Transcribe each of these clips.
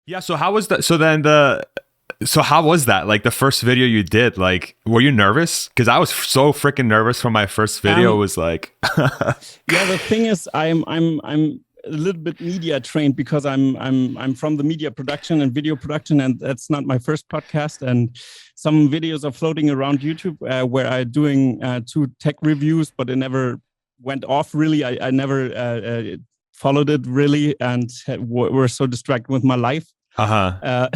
Yeah. So how was that? So how was that? Like the first video you did, like, were you nervous? Because I was so freaking nervous for my first video. It was like, Yeah, the thing is, I'm a little bit media trained because I'm from the media production and video production, and that's not my first podcast. And some videos are floating around YouTube where I'm doing two tech reviews, but it never went off really. I never followed it really, and were so distracted with my life. uh-huh.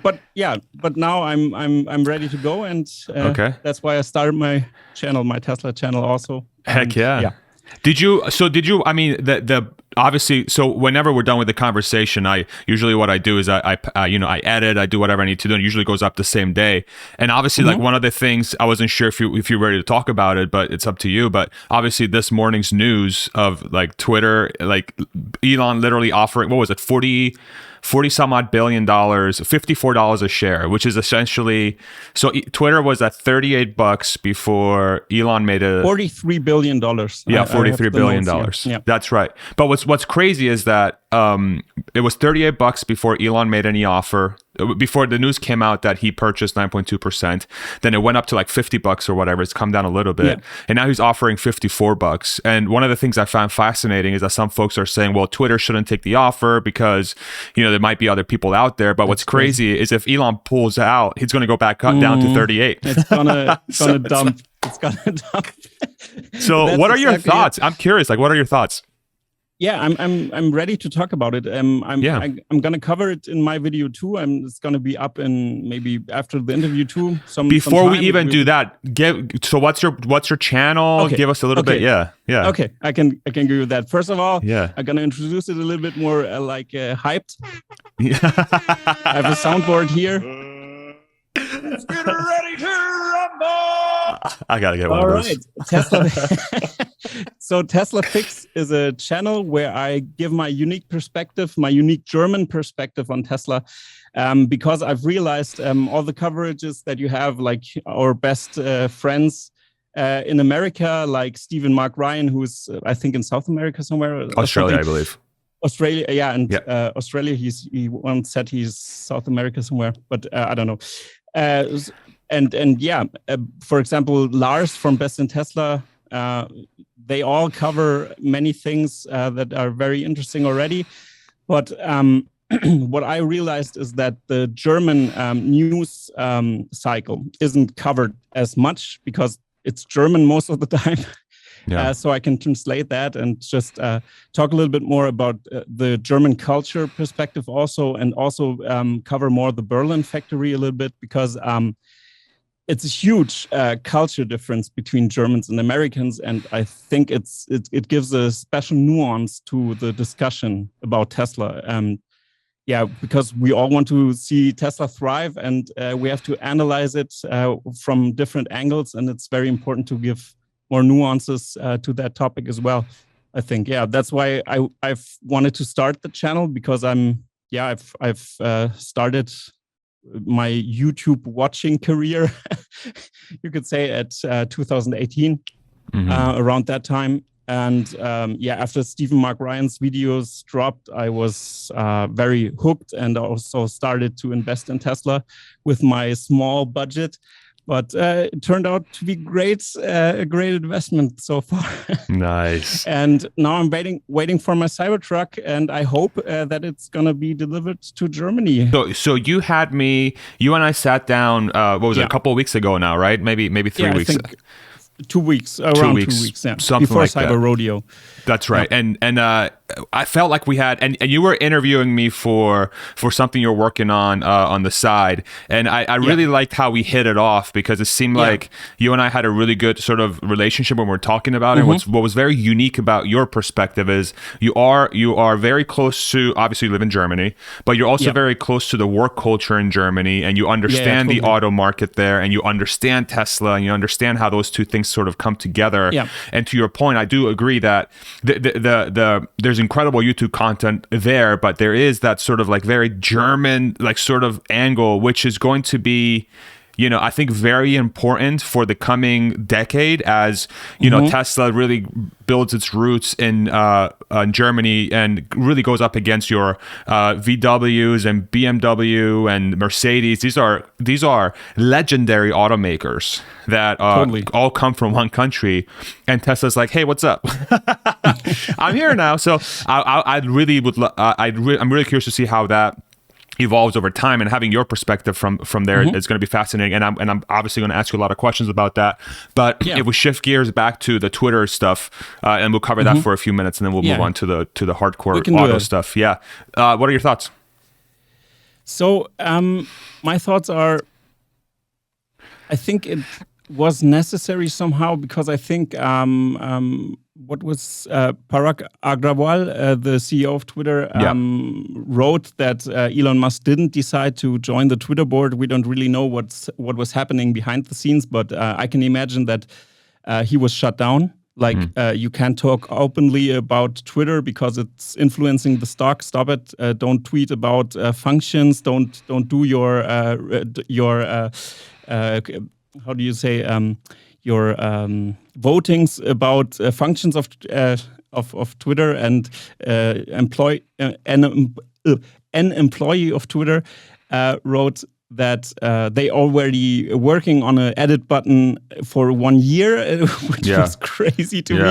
But now I'm ready to go, and Okay. that's why I started my channel, my Tesla channel also. Heck And yeah. Did you, I mean, obviously, so whenever we're done with the conversation, usually what I do is I edit, I do whatever I need to do, and it usually goes up the same day. And obviously, like one of the things, I wasn't sure if you're ready to talk about it, but it's up to you. But obviously this morning's news of like Twitter, like Elon literally offering, what was it, 40 some odd $billion, $54 a share, which is essentially, so Twitter was at $38 before Elon made a $43 billion. Yeah, $43 billion. Yeah. That's right. But what's crazy is that it was $38 before Elon made any offer. Before the news came out that he purchased 9.2%, then it went up to like $50 or whatever. It's come down a little bit, and now he's offering $54. And one of the things I found fascinating is that some folks are saying, "Well, Twitter shouldn't take the offer because there might be other people out there." But what's crazy is if Elon pulls out, he's going to go back up down to 38. It's gonna dump. It's gonna dump. So, what are your thoughts? I'm curious. Like, what are your thoughts? Yeah, I'm ready to talk about it. I'm gonna cover it in my video too. It's gonna be up in maybe after the interview too. Before we even do that, what's your channel? Okay. Give us a little bit. Yeah. Okay, I can give you that. First of all, yeah, I'm gonna introduce it a little bit more hyped. Yeah. I have a soundboard here. Let's get ready to rumble. I gotta get one of those. Tesla. So Tesla Fix is a channel where I give my unique perspective, my unique German perspective on Tesla, because I've realized all the coverages that you have, like our best friends in America, like Stephen Mark Ryan, who's I think in South America somewhere, Australia, I believe. Australia, yeah, and Australia. He once said he's South America somewhere, but I don't know. For example, Lars from Best in Tesla, they all cover many things that are very interesting already. But what I realized is that the German news cycle isn't covered as much because it's German most of the time. Yeah. So I can translate that and just talk a little bit more about the German culture perspective also, and also cover more the Berlin factory a little bit, because it's a huge culture difference between Germans and Americans. And I think it gives a special nuance to the discussion about Tesla. Because we all want to see Tesla thrive, and we have to analyze it from different angles. And it's very important to give more nuances to that topic as well. I think, that's why I've wanted to start the channel, because I've started my YouTube watching career, you could say, at 2018, around that time. And after Stephen Mark Ryan's videos dropped, I was very hooked, and also started to invest in Tesla with my small budget. But it turned out to be a great investment so far. Nice. And now I'm waiting for my Cybertruck, and I hope that it's going to be delivered to Germany. So you and I sat down, what was it, a couple of weeks ago now, right? Maybe 3 weeks. I think 2 weeks, around 2 weeks, yeah. Something before like Cyber that. Rodeo. That's right. Yeah. And I felt like we had, and you were interviewing me for something you're working on the side. And I really liked how we hit it off, because it seemed like you and I had a really good sort of relationship when we were talking about it. What was very unique about your perspective is you are very close to, obviously you live in Germany, but you're also very close to the work culture in Germany, and you understand the auto market there, and you understand Tesla, and you understand how those two things sort of come together. Yeah. And to your point, I do agree that there's incredible YouTube content there, but there is that sort of like very German like sort of angle, which is going to be I think very important for the coming decade as, Tesla really builds its roots in Germany and really goes up against your VWs and BMW and Mercedes. These are legendary automakers that all come from one country. And Tesla's like, hey, what's up? I'm here now. So I'm really curious to see how that evolves over time, and having your perspective from there is going to be fascinating. And I'm obviously going to ask you a lot of questions about that. But if we shift gears back to the Twitter stuff, and we'll cover that for a few minutes, and then we'll move on to the hardcore auto stuff. Yeah. What are your thoughts? So my thoughts are, I think it was necessary somehow, because I think what was Parag Agrawal, the CEO of Twitter, wrote that Elon Musk didn't decide to join the Twitter board. We don't really know what was happening behind the scenes, but I can imagine that he was shut down. Like, you can't talk openly about Twitter because it's influencing the stock. Stop it. Don't tweet about functions. Don't do your how do you say, your votings about functions of Twitter, and an employee of Twitter wrote that they already working on an edit button for 1 year, which was crazy to me.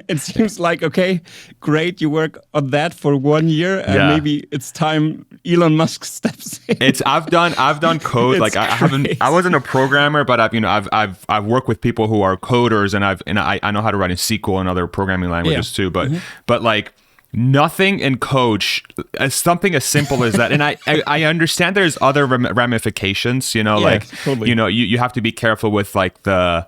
It seems like, okay, great, you work on that for 1 year, and maybe it's time Elon Musk steps in. I've done code. Like I wasn't a programmer, but I've worked with people who are coders, and I know how to write in SQL and other programming languages too. But like, nothing in code, something as simple as that. And I understand there's other ramifications, totally. You have to be careful with like the,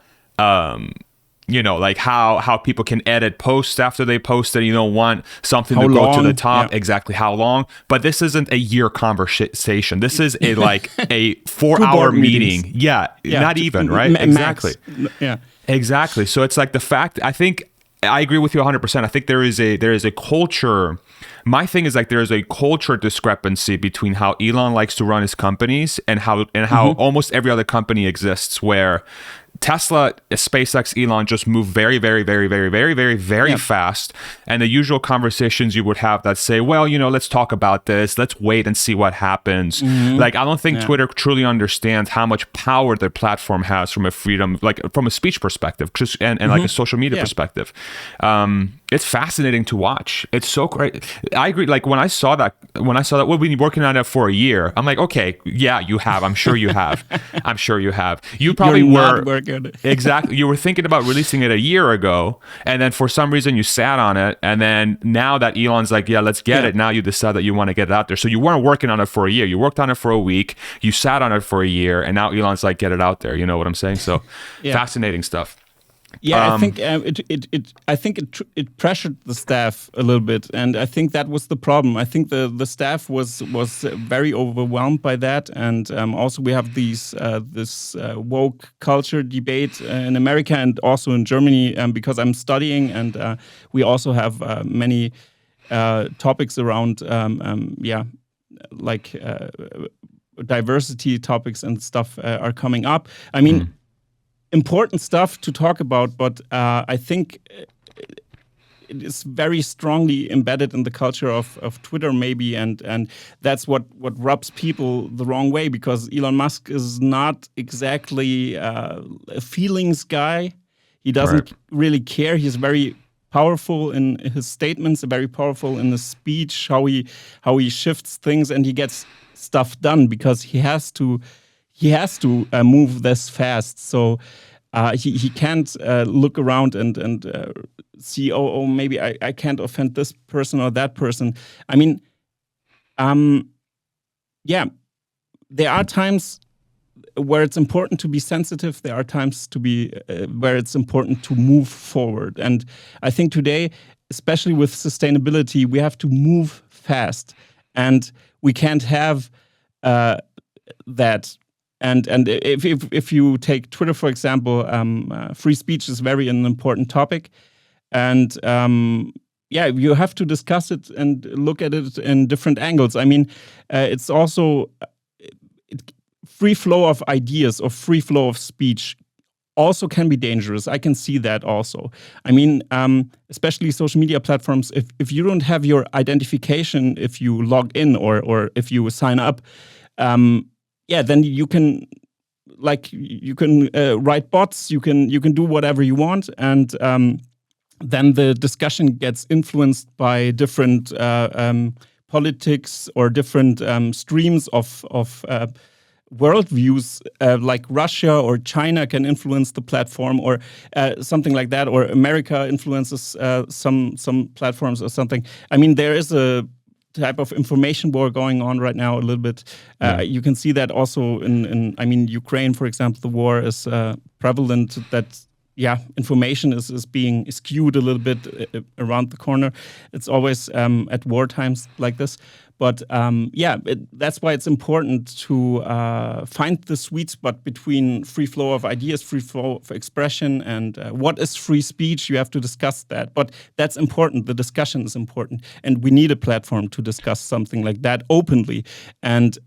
like how people can edit posts after they post it. You don't want something to go to the top. Exactly how long. But this isn't a year conversation. This is a 4-hour meeting. Yeah, not even, right? Exactly. Yeah. Exactly. So it's like the fact, I agree with you 100%. I think there is a culture. My thing is like there is a culture discrepancy between how Elon likes to run his companies and how almost every other company exists, where Tesla, SpaceX, Elon just move very, very, very, very, very, very, very fast. And the usual conversations you would have that say, well, let's talk about this. Let's wait and see what happens. Like, I don't think Twitter truly understands how much power their platform has from a freedom, like from a speech perspective, and like a social media perspective. It's fascinating to watch. It's so great. I agree. Like when I saw that, we've been working on it for a year. I'm like, okay, yeah, you have. I'm sure you have. You probably were. Exactly. You were thinking about releasing it a year ago, and then for some reason you sat on it, and then now that Elon's like, yeah, let's get it, now you decide that you want to get it out there. So you weren't working on it for a year. You worked on it for a week. You sat on it for a year, and now Elon's like, get it out there. You know what I'm saying? So fascinating stuff. Yeah, I think it pressured the staff a little bit, and I think that was the problem. I think the staff was very overwhelmed by that, and also we have this woke culture debate in America and also in Germany, because I'm studying, and we also have many topics around diversity topics and stuff are coming up. I mean. Important stuff to talk about, but I think it is very strongly embedded in the culture of Twitter, maybe, and that's what rubs people the wrong way, because Elon Musk is not exactly a feelings guy. He doesn't really care. He's very powerful in his statements, very powerful in his speech, how he shifts things, and he gets stuff done because he has to move this fast. So he can't look around and see, maybe I can't offend this person or that person. I mean, there are times where it's important to be sensitive. There are times where it's important to move forward. And I think today, especially with sustainability, we have to move fast, and we can't have that. And if you take Twitter, for example, free speech is very an important topic. And you have to discuss it and look at it in different angles. I mean, it's also free flow of ideas or free flow of speech also can be dangerous. I can see that also. I mean, especially social media platforms, if you don't have your identification, if you log in or if you sign up, then you can write bots, you can do whatever you want, and then the discussion gets influenced by different politics or different streams of worldviews, like Russia or China can influence the platform, or something like that, or America influences some platforms or something. I mean, there is a type of information war going on right now a little bit. You can see that also in Ukraine, for example. The war is prevalent, that information is being skewed a little bit around the corner. It's always at war times like this. But that's why it's important to find the sweet spot between free flow of ideas, free flow of expression, and what is free speech. You have to discuss that. But that's important. The discussion is important. And we need a platform to discuss something like that openly. And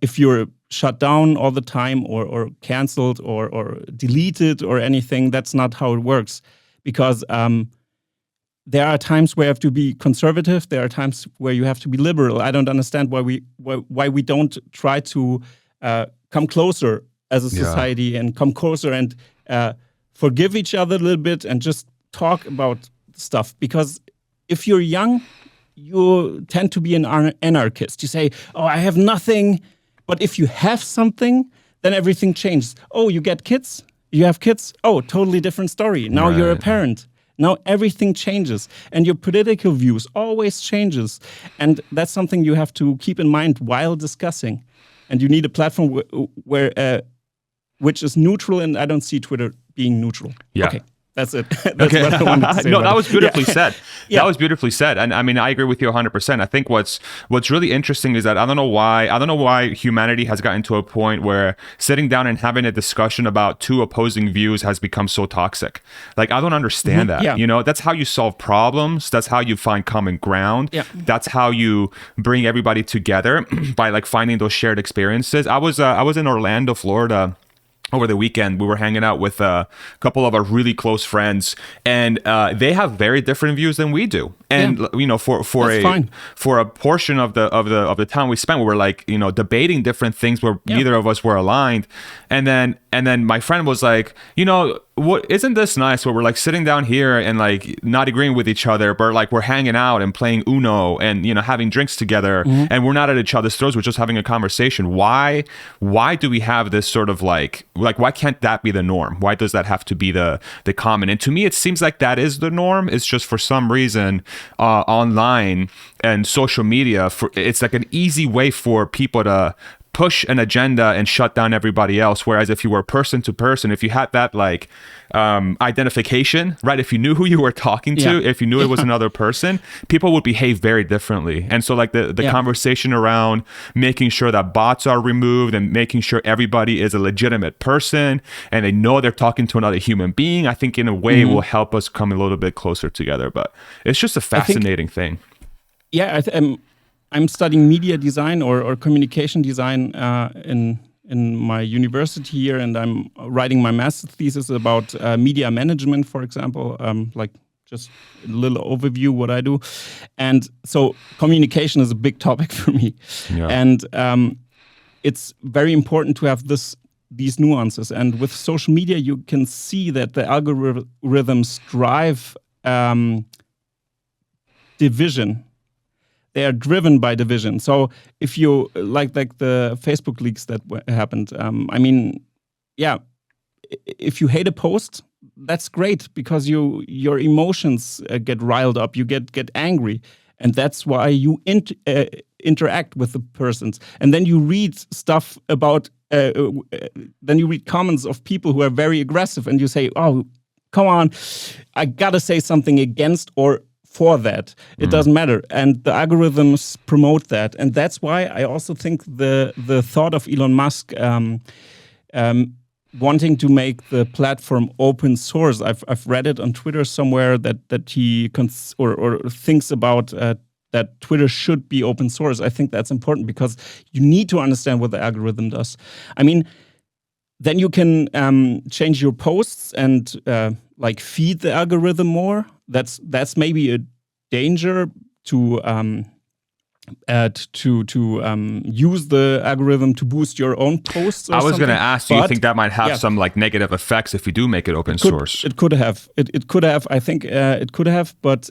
if you're shut down all the time or canceled or deleted or anything, that's not how it works. Because there are times where you have to be conservative. There are times where you have to be liberal. I don't understand why we don't try to come closer as a society and come closer and forgive each other a little bit and just talk about stuff. Because if you're young, you tend to be an anarchist. You say, "Oh, I have nothing," but if you have something, then everything changes. Oh, you get kids? You have kids? Oh, totally different story. Now you're a parent. Now everything changes, and your political views always changes, and that's something you have to keep in mind while discussing. And you need a platform which is neutral, and I don't see Twitter being neutral. Yeah. Okay. That's it. That's what I wanted to say. No, that was beautifully said. Yeah. That was beautifully said. And I mean, I agree with you 100%. I think what's really interesting is that I don't know why humanity has gotten to a point where sitting down and having a discussion about two opposing views has become so toxic. Like, I don't understand that. Yeah. You know, that's how you solve problems. That's how you find common ground. Yeah. That's how you bring everybody together by like finding those shared experiences. I was in Orlando, Florida, over the weekend. We were hanging out with a couple of our really close friends, and they have very different views than we do. And you know, for a portion of the time we spent, we were like, you know, debating different things where neither of us were aligned. And then my friend was like, you know, what, isn't this nice where we're like sitting down here and like not agreeing with each other, but like we're hanging out and playing Uno and, you know, having drinks together, and we're not at each other's throats, we're just having a conversation. Why do we have this sort of like why can't that be the norm? Why does that have to be the common? And to me, it seems like that is the norm. It's just for some reason online and social media, it's like an easy way for people to push an agenda and shut down everybody else. Whereas if you were person to person, if you had that like identification, right? If you knew who you were talking to, if you knew it was another person, people would behave very differently. And so like the conversation around making sure that bots are removed and making sure everybody is a legitimate person and they know they're talking to another human being, I think in a way will help us come a little bit closer together. But it's just a fascinating thing. Yeah, I'm studying media design or communication design in my university here, and I'm writing my master's thesis about media management, for example, like just a little overview what I do. And so communication is a big topic for me. Yeah. And it's very important to have these nuances. And with social media, you can see that the algorithms drive division. They are driven by division. So if you like the Facebook leaks that happened, if you hate a post, that's great because your emotions get riled up. You get angry, and that's why you interact with the persons. And then you read stuff about. Then you read comments of people who are very aggressive, and you say, "Oh, come on, I gotta say something against or." For that, it doesn't matter, and the algorithms promote that, and that's why I also think the thought of Elon Musk wanting to make the platform open source. I've read it on Twitter somewhere that he thinks about that Twitter should be open source. I think that's important because you need to understand what the algorithm does. I mean, then you can change your posts and like feed the algorithm more. That's maybe a danger to use the algorithm to boost your own posts. I was going to ask, do you think that might have some like negative effects if you do make it open source? It could have. It could have. I think it could have, but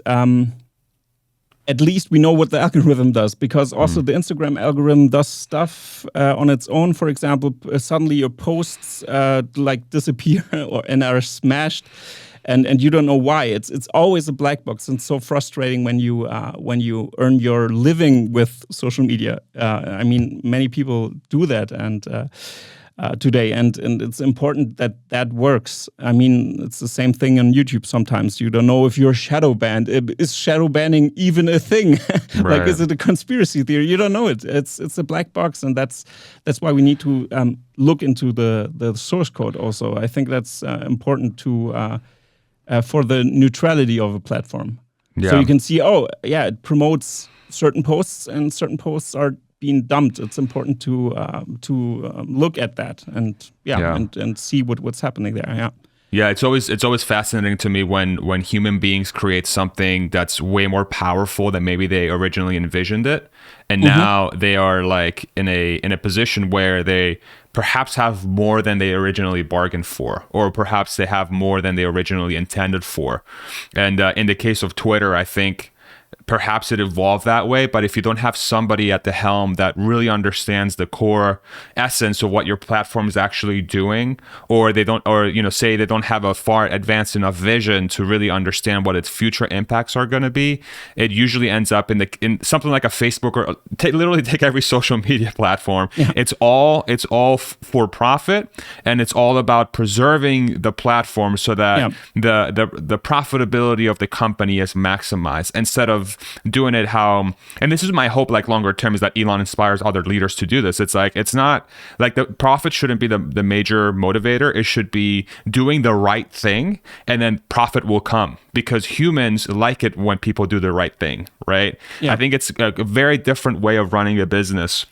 at least we know what the algorithm does, because also the Instagram algorithm does stuff on its own. For example, suddenly your posts like disappear and are smashed, and you don't know why. It's always a black box, and it's so frustrating when you earn your living with social media. I mean, many people do that, and today, and it's important that works. I mean, it's the same thing on YouTube. Sometimes you don't know if you're shadow banned. Is shadow banning even a thing? Right. Like, is it a conspiracy theory? You don't know it. It's a black box, and that's why we need to look into the source code. Also, I think that's important to for the neutrality of a platform. Yeah. So you can see, it promotes certain posts, and certain posts are being dumped. It's important to look at that and see what's happening there. Yeah. Yeah, it's always fascinating to me when human beings create something that's way more powerful than maybe they originally envisioned it, and now they are like in a position where they perhaps have more than they originally bargained for, or perhaps they have more than they originally intended for. And in the case of Twitter, I think perhaps it evolved that way, but if you don't have somebody at the helm that really understands the core essence of what your platform is actually doing, or say they don't have a far advanced enough vision to really understand what its future impacts are going to be, it usually ends up in something like a Facebook, or literally take every social media platform. Yeah. It's all for profit, and it's all about preserving the platform so that the profitability of the company is maximized, instead of doing it how, and this is my hope, like longer term, is that Elon inspires other leaders to do this. It's like, it's not like the profit shouldn't be the major motivator. It should be doing the right thing, and then profit will come, because humans like it when people do the right thing, right? Yeah. I think it's a very different way of running a business.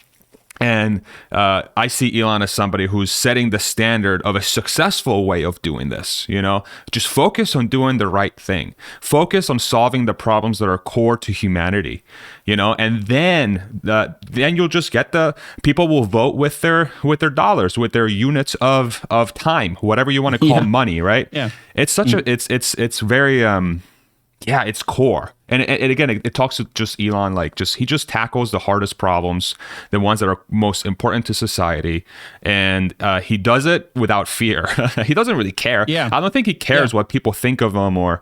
And I see Elon as somebody who's setting the standard of a successful way of doing this. Just focus on doing the right thing. Focus on solving the problems that are core to humanity. And then you'll just get people will vote with their dollars, with their units of time, whatever you want to call money, right? Yeah. It's such it's very it's core. And again, it talks to just Elon, he just tackles the hardest problems, the ones that are most important to society, and he does it without fear. He doesn't really care. Yeah. I don't think he cares what people think of him or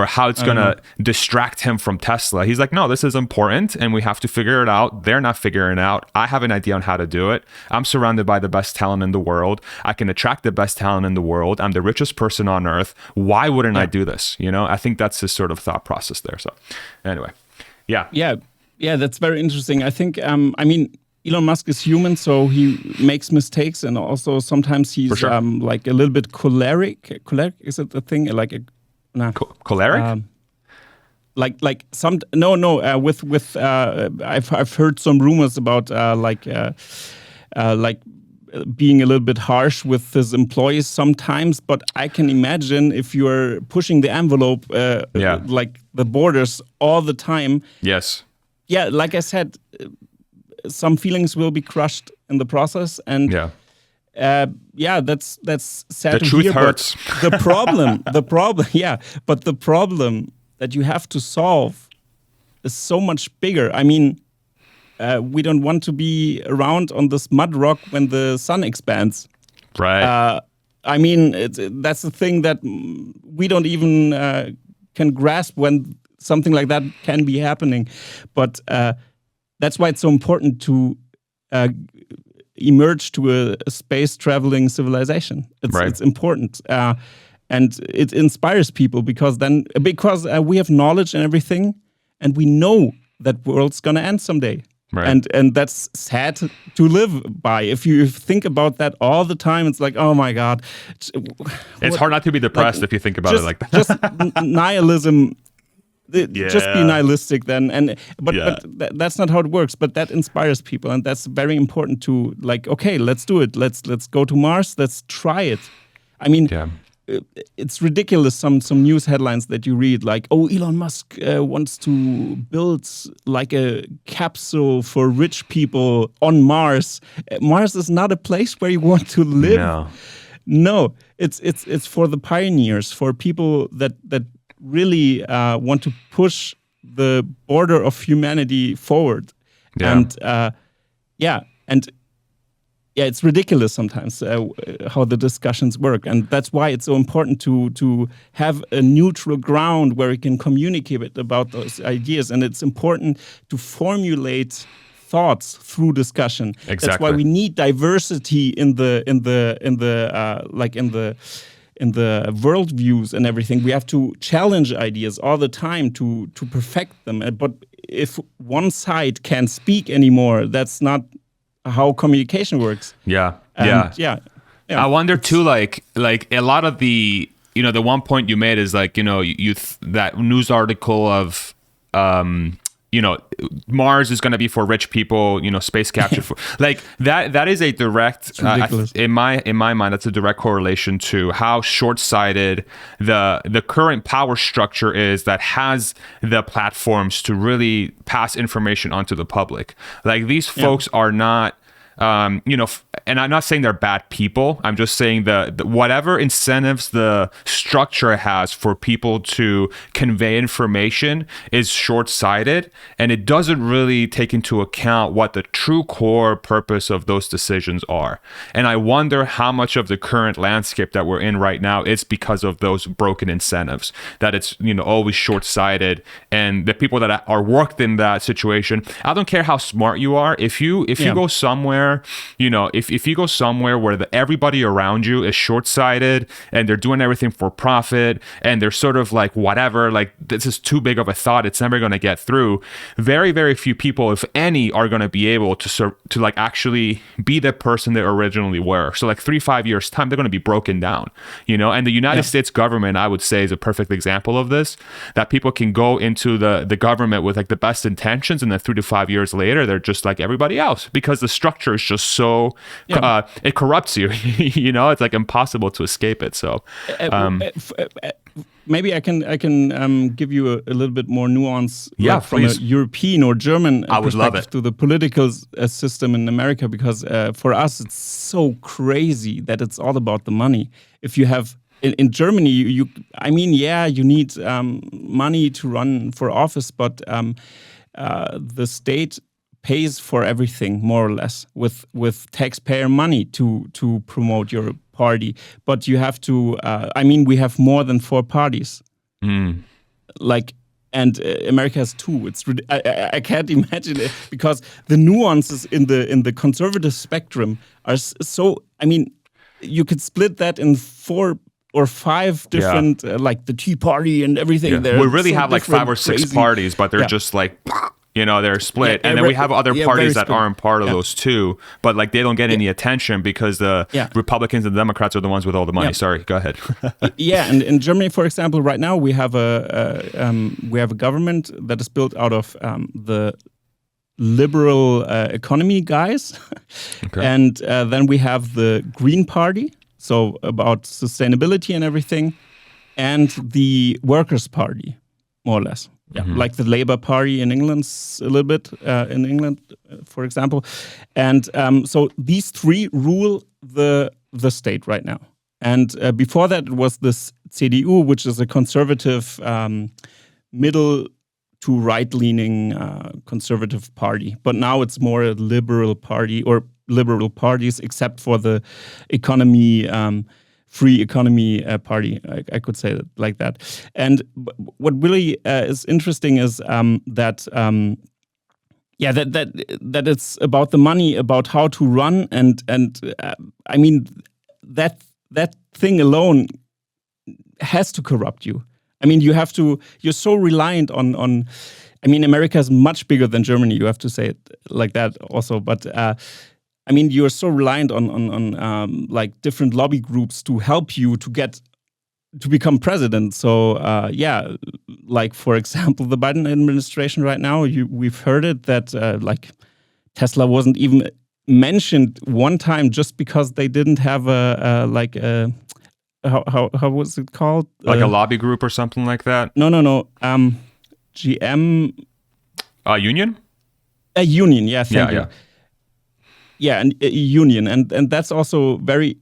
how it's gonna distract him from Tesla. He's like, no, this is important, and we have to figure it out. They're not figuring it out. I have an idea on how to do it. I'm surrounded by the best talent in the world. I can attract the best talent in the world. I'm the richest person on earth. Why wouldn't I do this? I think that's his sort of thought process there. So. Anyway, yeah, that's very interesting. I think, Elon Musk is human, so he makes mistakes, and also sometimes he's like a little bit choleric. Choleric, is it a thing? Like choleric? With I've heard some rumors about being a little bit harsh with his employees sometimes, but I can imagine if you're pushing the envelope, like the borders all the time. Yes. Yeah, like I said, some feelings will be crushed in the process, and that's sad to hear. The truth hurts. But the problem that you have to solve is so much bigger. I mean, we don't want to be around on this mud rock when the sun expands. Right. That's the thing that we don't even can grasp, when something like that can be happening. But that's why it's so important to emerge to a space-traveling civilization. It's important. And it inspires people, because we have knowledge and everything, and we know that world's going to end someday. Right. And that's sad to live by. If you think about that all the time, it's like, oh my God. It's hard not to be depressed if you think about it like that. Just nihilism Just be nihilistic then, but that's not how it works. But that inspires people, and that's very important to like. Okay, let's do it. Let's go to Mars. Let's try it. I mean, it's ridiculous. Some news headlines that you read, like, "Oh, Elon Musk wants to build like a capsule for rich people on Mars." Mars is not a place where you want to live. No, it's for the pioneers, for people that really want to push the border of humanity forward. And it's ridiculous sometimes how the discussions work, and that's why it's so important to have a neutral ground where we can communicate about those ideas, and it's important to formulate thoughts through discussion. Exactly. That's why we need diversity in the worldviews and everything. We have to challenge ideas all the time to perfect them. But if one side can't speak anymore, that's not how communication works. Yeah. I wonder too, like a lot of the, the one point you made is like, that news article of, Mars is going to be for rich people, space capture for like that is a direct in my mind, that's a direct correlation to how short-sighted the current power structure is that has the platforms to really pass information onto the public. Like these folks are not and I'm not saying they're bad people. I'm just saying the whatever incentives the structure has for people to convey information is short-sighted, and it doesn't really take into account what the true core purpose of those decisions are. And I wonder how much of the current landscape that we're in right now is because of those broken incentives, that it's always short-sighted, and the people that are worked in that situation, I don't care how smart you are, if you go somewhere, if you go somewhere where everybody around you is short-sighted and they're doing everything for profit and they're sort of like, whatever, like this is too big of a thought, it's never going to get through. Very, very few people, if any, are going to be able to like actually be the person they originally were. So like 3-5 years time, they're going to be broken down, and the United States government, I would say, is a perfect example of this, that people can go into the government with like the best intentions, and then 3 to 5 years later, they're just like everybody else, because the structure is just so it corrupts you. It's like impossible to escape it. So maybe I can give you a little bit more nuance from please. a European or German I would love perspective to the political system in America, because for us it's so crazy that it's all about the money. If you have in Germany, you need money to run for office, but the state pays for everything more or less with taxpayer money to promote your party. But you have to. We have more than 4 parties. And America has 2. It's I can't imagine it, because the nuances in the conservative spectrum are so. You could split that in 4 or 5 different, like the Tea Party and everything. Yeah. We really have like 5 or 6 parties, but they're just like. They're split. And then we have other parties that aren't part of those too, but like they don't get any attention because the Republicans and the Democrats are the ones with all the money. Sorry, go ahead. And in Germany, for example, right now we have a government that is built out of the liberal economy guys. Okay. And then we have the Green Party, so about sustainability and everything, and the Workers' Party, more or less. Yeah, like the Labour Party in England, a little bit in England, for example, and so these 3 rule the state right now. And before that, it was this CDU, which is a conservative, middle to right-leaning conservative party. But now it's more a liberal party, or liberal parties, except for the economy. Free economy party, I could say it like that. And what really is interesting is that it's about the money, about how to run, and that thing alone has to corrupt you. You're so reliant on. America is much bigger than Germany. You have to say it like that also, but. You're so reliant on like different lobby groups to help you to become president. So like for example, the Biden administration right now, we've heard it that like Tesla wasn't even mentioned one time just because they didn't have a how was it called? Like a lobby group or something like that? No. GM. Union? A union, yeah, thank you. Yeah. Yeah, and a union. And that's also very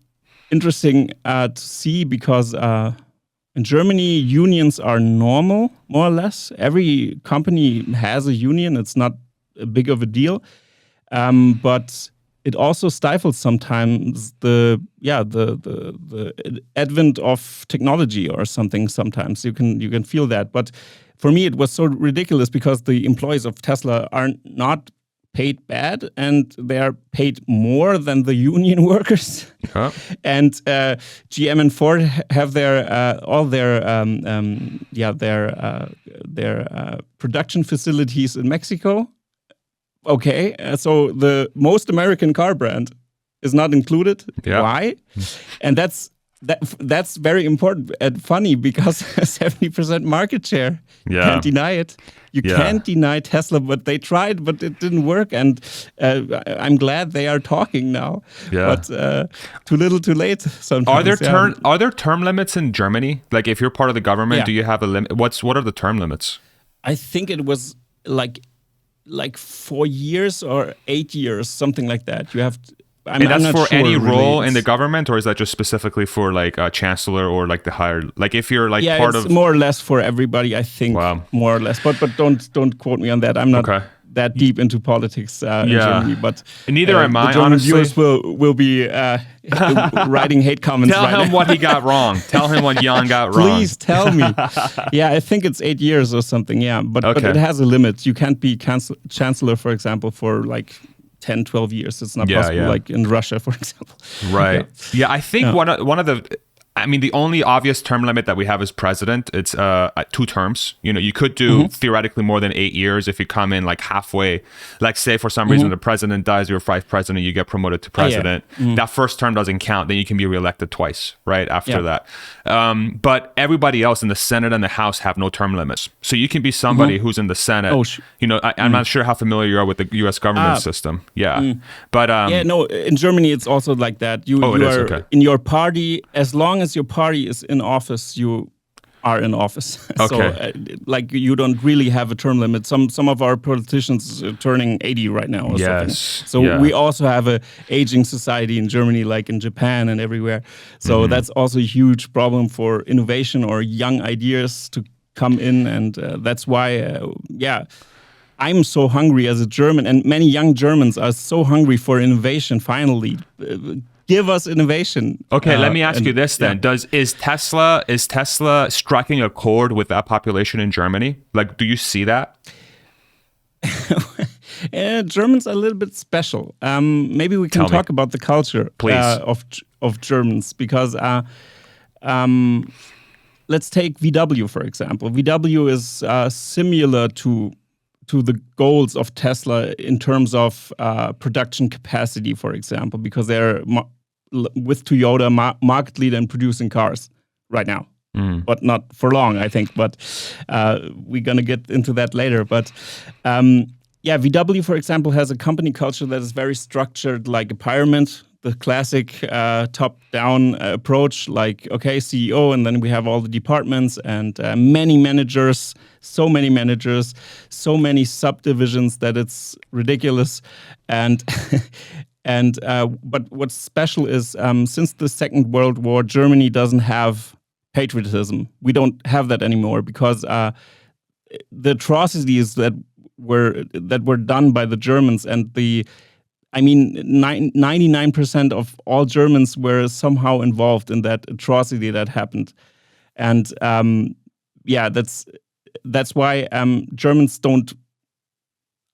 interesting to see because in Germany, unions are normal, more or less. Every company has a union. It's not big of a deal. But it also stifles sometimes the advent of technology or something. Sometimes you can feel that. But for me, it was so ridiculous because the employees of Tesla are not paid bad, and they are paid more than the union workers. Huh? And GM and Ford have all their production facilities in Mexico. Okay, so the most American car brand is not included. Yeah. Why? And that's very important and funny because 70% market share. You can't deny it. You can't deny Tesla, but they tried, but it didn't work. And I'm glad they are talking now. Yeah. But too little, too late. Sometimes. Are there term limits in Germany? Like, if you're part of the government, do you have a limit? What are the term limits? I think it was like 4 years or 8 years, something like that. You have. And that's for sure any really. role in the government, or is that just specifically for like a chancellor or like the higher? Like if you're like part it's of more or less for everybody, I think. Wow. More or less, but don't quote me on that. I'm not that deep into politics in Germany, but neither am I. The German honestly, viewers will be writing hate comments. Tell him what he got wrong. Tell him what Jan got wrong. Please tell me. Yeah, I think it's 8 years or something. Yeah, but it has a limit. You can't be chancellor, for example, for like 10, 12 years. It's not possible, like in Russia, for example. Right. Yeah, I think one of the, I mean, the only obvious term limit that we have as president, it's 2 terms. You know, you could do theoretically more than 8 years if you come in like halfway. Like say for some reason the president dies, you're vice president, you get promoted to president. That first term doesn't count. Then you can be reelected twice, right, after that. But everybody else in the Senate and the House have no term limits. So you can be somebody who's in the Senate. You know, I'm not sure how familiar you are with the U.S. government system. Yeah. But no, in Germany it's also like that. You are in your party, as long as your party is in office, you are in office. So like you don't really have a term limit. Some of our politicians are turning 80 right now or something. So we also have a aging society in Germany, like in Japan and everywhere. So that's also a huge problem for innovation or young ideas to come in, and that's why I'm so hungry as a German, and many young Germans are so hungry for innovation. Finally, give us innovation. Okay, let me ask you this then: is Tesla striking a chord with that population in Germany? Like, do you see that? Germans are a little bit special. Maybe we can talk about the culture of Germans, because let's take VW for example. VW is similar to the goals of Tesla in terms of production capacity, for example, because they're with Toyota market leader in producing cars right now, but not for long, I think. But we're gonna get into that later. But VW, for example, has a company culture that is very structured, like a pyramid. The classic top-down approach, like, CEO, and then we have all the departments and many managers, so many subdivisions that it's ridiculous. And but what's special is since the Second World War, Germany doesn't have patriotism. We don't have that anymore because the atrocities that were done by the Germans and 99% of all Germans were somehow involved in that atrocity that happened, and that's why Germans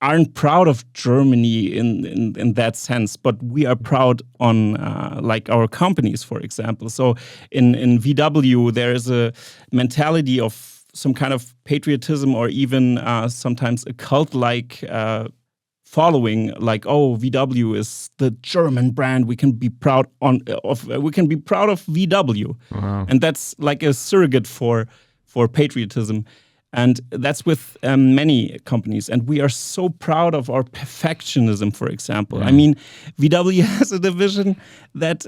aren't proud of Germany in that sense, but we are proud on like our companies, for example. So in VW there is a mentality of some kind of patriotism, or even sometimes a cult-like following, like, VW is the German brand. We can be proud of. We can be proud of VW, and that's like a surrogate for patriotism. And that's with many companies. And we are so proud of our perfectionism, for example. I mean, VW has a division that's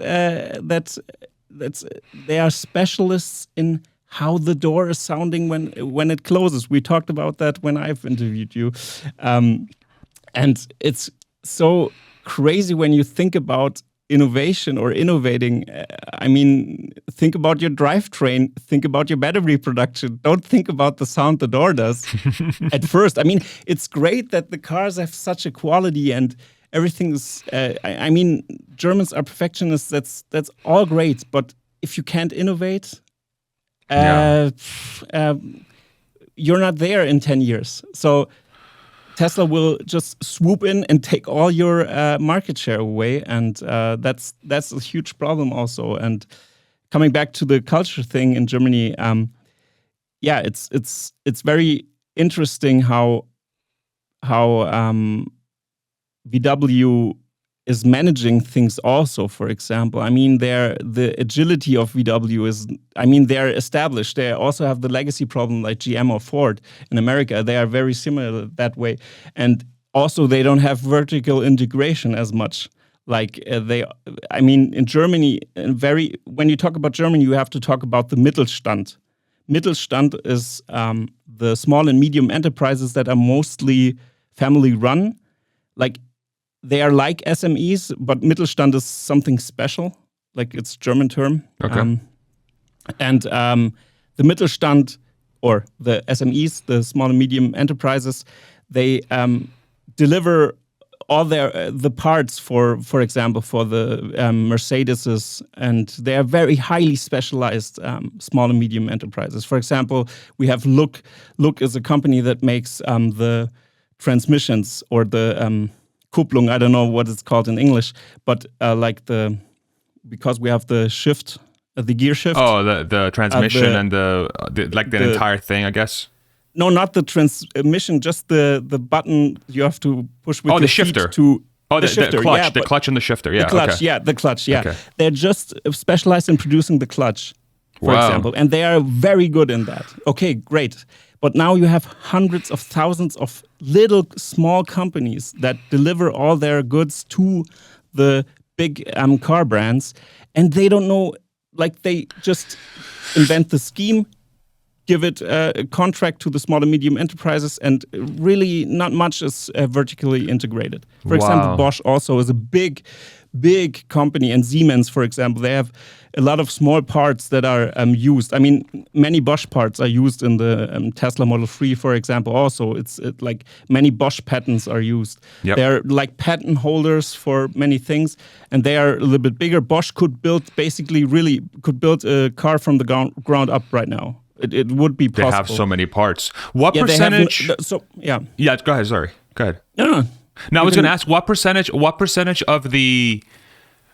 they are specialists in how the door is sounding when it closes. We talked about that when I've interviewed you. And it's so crazy when you think about innovation or innovating. I mean, think about your drivetrain, think about your battery production. Don't think about the sound the door does at first. I mean, it's great that the cars have such a quality and everything is, I mean, Germans are perfectionists. That's all great. But if you can't innovate, you're not there in 10 years. So Tesla will just swoop in and take all your market share away, and that's a huge problem also. And coming back to the culture thing in Germany, it's very interesting how VW is managing things also. For example, I mean, the agility of VW is, I mean, they're established. They also have the legacy problem like GM or Ford in America. They are very similar that way. And also they don't have vertical integration as much. Like I mean, in Germany, when you talk about Germany, you have to talk about the Mittelstand. Mittelstand is the small and medium enterprises that are mostly family run. Like, they are like SMEs, but Mittelstand is something special, like it's German term. Okay. And the Mittelstand, or the SMEs, the small and medium enterprises, they deliver all the parts for example, for the Mercedeses, and they are very highly specialized small and medium enterprises. For example, we have Look. Look is a company that makes the transmissions or the Kupplung, I don't know what it's called in English, but because we have the shift, the gear shift. Oh, the transmission and the entire thing, I guess. No, not the transmission, just the button you have to push with the shifter. The shifter, clutch, the clutch and the shifter. Yeah, the clutch, okay. The clutch. Yeah, okay. They're just specialized in producing the clutch, for example, and they are very good in that. Okay, great. But now you have hundreds of thousands of little small companies that deliver all their goods to the big car brands, and they don't know, like, they just invent the scheme, give it a contract to the small and medium enterprises, and really not much is vertically integrated. For example, Bosch also is a big company, and Siemens, for example, they have a lot of small parts that are used. I mean, many Bosch parts are used in the Tesla Model 3, for example. Also, it's like many Bosch patents are used. Yep. They're like patent holders for many things, and they are a little bit bigger. Bosch could build a car from the ground up right now. It would be possible. They have so many parts. What percentage? Yeah, go ahead. Sorry. Go ahead. No. Now, I was going to ask what percentage of the.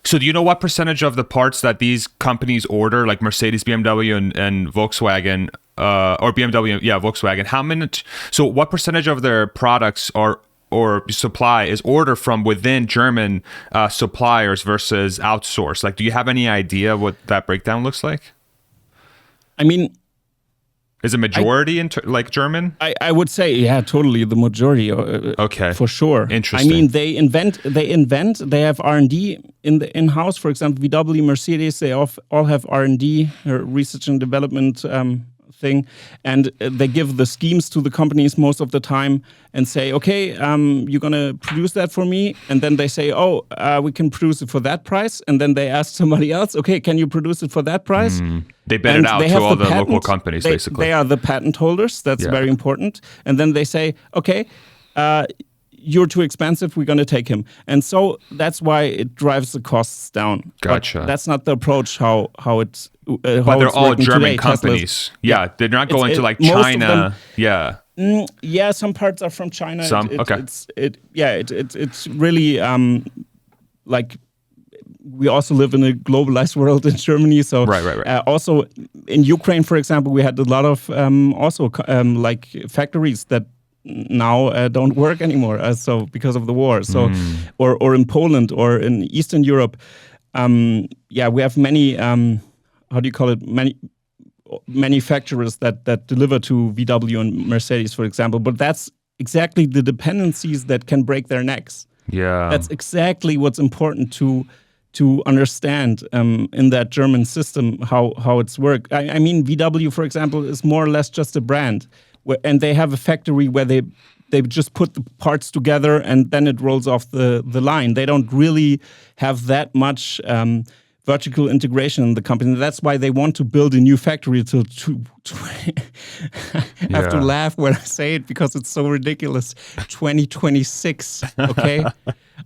So do you know what percentage of the parts that these companies order, like Mercedes, BMW, and Volkswagen, or BMW, Volkswagen? So what percentage of their products or supply is ordered from within German suppliers versus outsourced? Like, do you have any idea what that breakdown looks like? I mean, is a majority German? I would say, yeah, totally the majority. Okay, for sure. Interesting. I mean, they have R&D in-house. For example, VW, Mercedes, they all have R&D, research and development thing, and they give the schemes to the companies most of the time and say, okay, you're gonna produce that for me, and then they say, we can produce it for that price, and then they ask somebody else, okay, can you produce it for that price? They bid it out to all the local companies, basically. They are the patent holders. That's very important. And then they say, okay, you're too expensive, we're going to take him. And so that's why it drives the costs down. Gotcha. But that's not the approach how it's but they're all German companies. They're not going to China. Some parts are from China. Some, It's really we also live in a globalized world in Germany. So right. Also in Ukraine, for example, we had a lot of factories that now don't work anymore. So because of the war. So or in Poland or in Eastern Europe, we have many. How do you call it? Many manufacturers that deliver to VW and Mercedes, for example. But that's exactly the dependencies that can break their necks. Yeah, that's exactly what's important to understand in that German system how it's worked. I mean, VW, for example, is more or less just a brand, and they have a factory where they just put the parts together and then it rolls off the line. They don't really have that much vertical integration in the company. That's why they want to build a new factory to I have to laugh when I say it because it's so ridiculous. 2026, okay?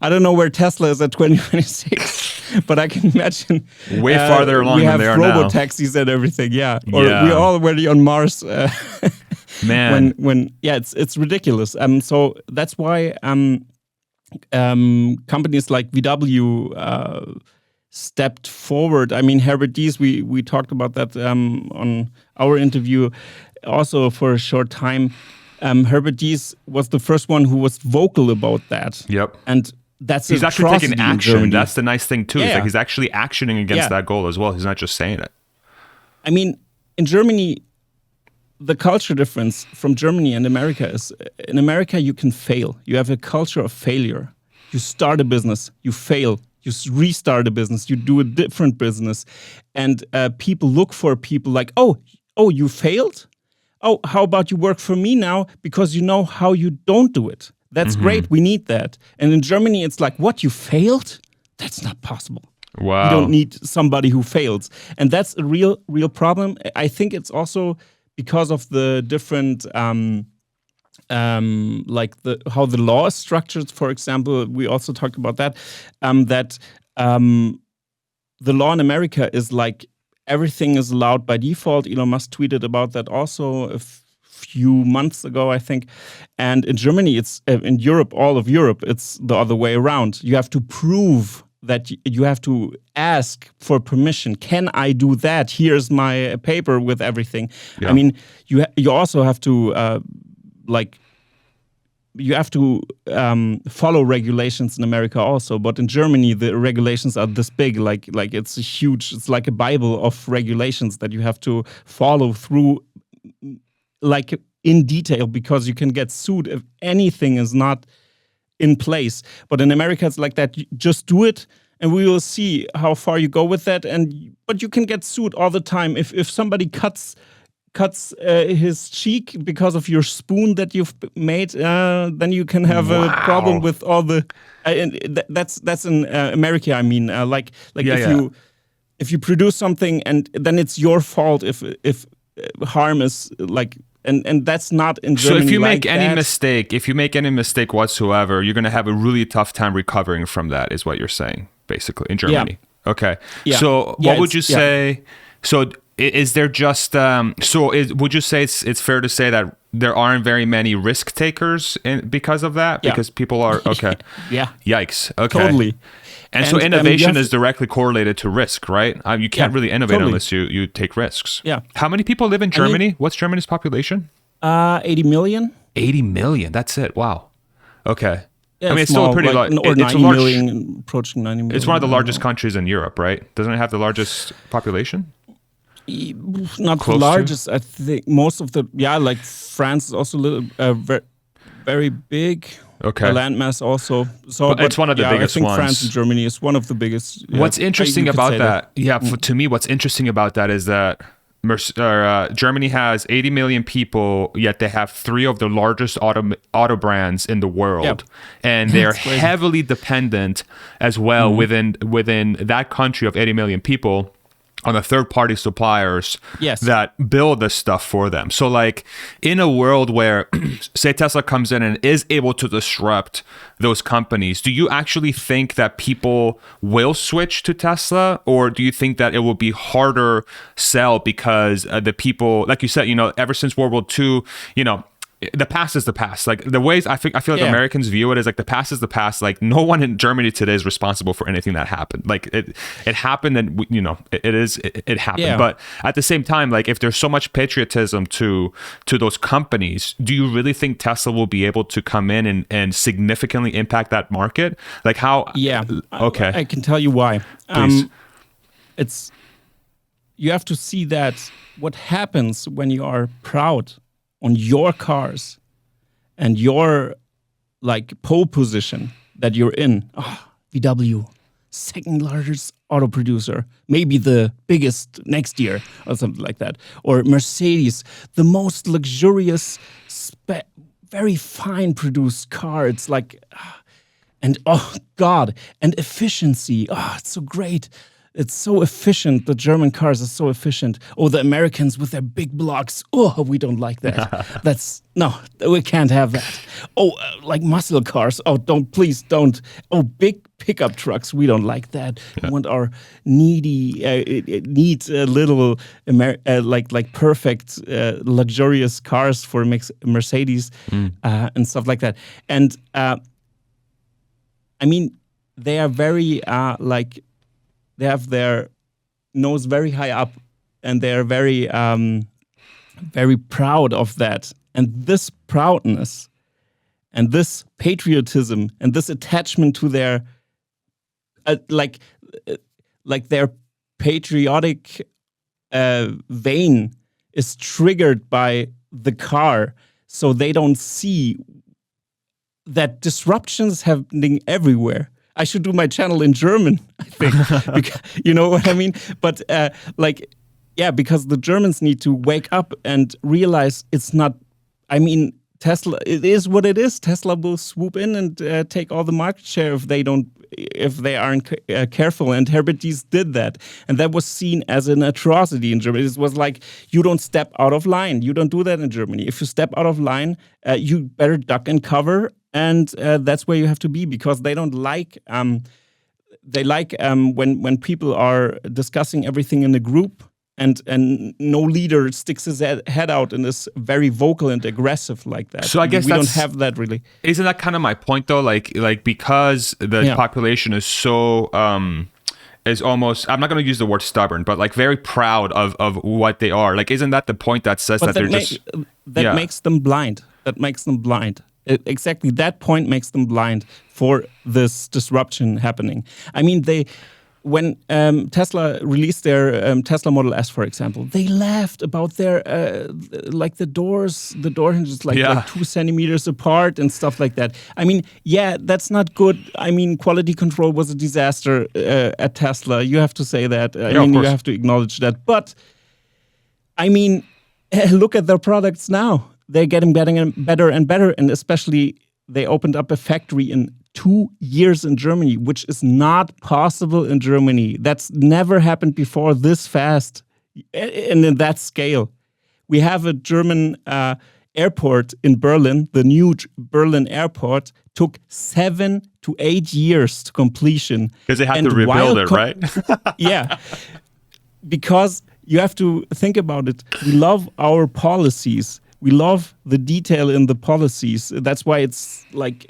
I don't know where Tesla is at 2026, but I can imagine way farther along than they are now. We have robo-taxis and everything, or we're already on Mars. Man, when it's ridiculous. So that's why companies like VW stepped forward. I mean, Herbert Diess, we talked about that on our interview also for a short time. Herbert Diess was the first one who was vocal about that. Yep. And he's actually taking action. That's the nice thing too. Yeah. He's actually actioning against that goal as well. He's not just saying it. I mean, in Germany, the culture difference from Germany and America is in America, you can fail. You have a culture of failure. You start a business, you fail. You restart a business, you do a different business. And people look for people like, oh, you failed? Oh, how about you work for me now because you know how you don't do it? That's great. We need that. And in Germany, it's like, what, you failed? That's not possible. Wow. You don't need somebody who fails. And that's a real problem. I think it's also because of the different how the law is structured. For example, we also talked about that. The law in America is like everything is allowed by default. Elon Musk tweeted about that also a few months ago, I think. And in Germany, it's in Europe, all of Europe, it's the other way around. You have to prove that you have to ask for permission. Can I do that? Here's my paper with everything. Yeah. I mean, you also have to follow regulations in America also, but in Germany the regulations are this big, like it's like a Bible of regulations that you have to follow through, like in detail, because you can get sued if anything is not in place. But in America it's like that. You just do it and we will see how far you go with that. But you can get sued all the time if somebody cuts his cheek because of your spoon that you've made, then you can have a problem with all the. That's in America. I mean, if you produce something and then it's your fault if harm is like. And that's not in Germany. So if you like make any mistake whatsoever, you're going to have a really tough time recovering from that, is what you're saying, basically, in Germany. Yeah. Okay. Yeah. So what would you say? So is there just would you say it's fair to say that there aren't very many risk takers because of that? Because people are okay. Yeah. Yikes. Okay. Totally. And so innovation is directly correlated to risk, right? You can't really innovate unless you take risks. Yeah. How many people live in Germany? What's Germany's population? 80 million. 80 million. That's it. Wow. Okay. Yeah, I mean, it's still pretty like, large. It's 90 million, approaching 90 million. It's one of the largest countries in Europe, right? Doesn't it have the largest population? Not the largest. I think most of like France is also a little very big. Okay. Landmass also. So, but it's one of the biggest I think ones. France and Germany is one of the biggest. Yeah, what's interesting about that? To me, what's interesting about that is that Germany has 80 million people, yet they have 3 of the largest auto brands in the world, and they're heavily dependent as well within that country of 80 million people on the third-party suppliers that build this stuff for them. So like in a world where say Tesla comes in and is able to disrupt those companies, do you actually think that people will switch to Tesla, or do you think that it will be harder sell because the people, like you said, ever since World War II, the past is the past. Like the ways I feel like Americans view it is like the past is the past. Like no one in Germany today is responsible for anything that happened. Like it happened, and it happened. Yeah. But at the same time, like if there's so much patriotism to those companies, do you really think Tesla will be able to come in and significantly impact that market? Like how? Yeah. Okay. I can tell you why. Please. you have to see that what happens when you are proud on your cars and your like pole position that you're in. VW, second largest auto producer, maybe the biggest next year or something like that. Or Mercedes, the most luxurious, very fine produced car. It's like, and oh God, and efficiency. It's so great. It's so efficient. The German cars are so efficient. Oh, the Americans with their big blocks. Oh, we don't like that. No, we can't have that. Oh, like muscle cars. Oh, please don't. Oh, big pickup trucks. We don't like that. We want our needy, little, like perfect, luxurious cars for Mercedes and stuff like that. And I mean, they are very they have their nose very high up, and they're very, very proud of that. And this proudness, and this patriotism, and this attachment to their, like their patriotic vein is triggered by the car, so they don't see that disruptions happening everywhere. I should do my channel in German, I think. Because, you know what I mean? But because the Germans need to wake up and realize it's not, I mean, Tesla, it is what it is. Tesla will swoop in and take all the market share if they aren't careful. And Herbert Diess did that. And that was seen as an atrocity in Germany. It was like, you don't step out of line. You don't do that in Germany. If you step out of line, you better duck and cover. And that's where you have to be, because they don't like, when people are discussing everything in a group and no leader sticks his head out and is very vocal and aggressive like that. So I guess we don't have that really. Isn't that kind of my point though? Like because the population is so is almost, I'm not going to use the word stubborn, but like very proud of what they are. Like, isn't that the point that says that they're just makes them blind? That makes them blind. Exactly, that point makes them blind for this disruption happening. I mean, when Tesla released their Tesla Model S, for example, they laughed about their like the door hinges like 2 centimeters apart and stuff like that. I mean, that's not good. I mean, quality control was a disaster at Tesla. You have to say that. I mean, you have to acknowledge that. But I mean, look at their products now. They're getting better and better, and especially they opened up a factory in 2 years in Germany, which is not possible in Germany. That's never happened before this fast and in that scale. We have a German airport in Berlin. The new Berlin airport took 7 to 8 years to completion. Because they had to rebuild it, right? Yeah, because you have to think about it. We love our policies. We love the detail in the policies. That's why it's like,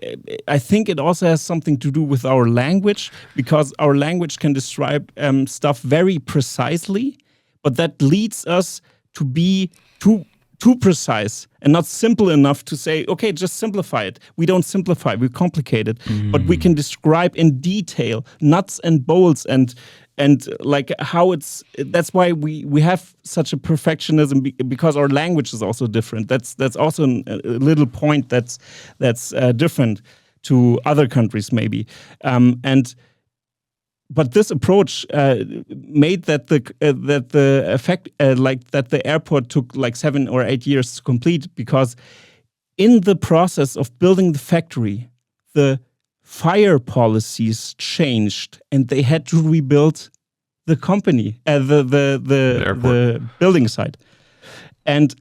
I think it also has something to do with our language, because our language can describe stuff very precisely, but that leads us to be too precise and not simple enough to say, okay, just simplify it. We don't simplify, we complicate it, but we can describe in detail nuts and bolts and like how that's why we have such a perfectionism, because our language is also different. That's also a little point that's different to other countries maybe. But this approach made that the effect that the airport took like 7 or 8 years to complete, because in the process of building the factory, the fire policies changed, and they had to rebuild the company, the building site. And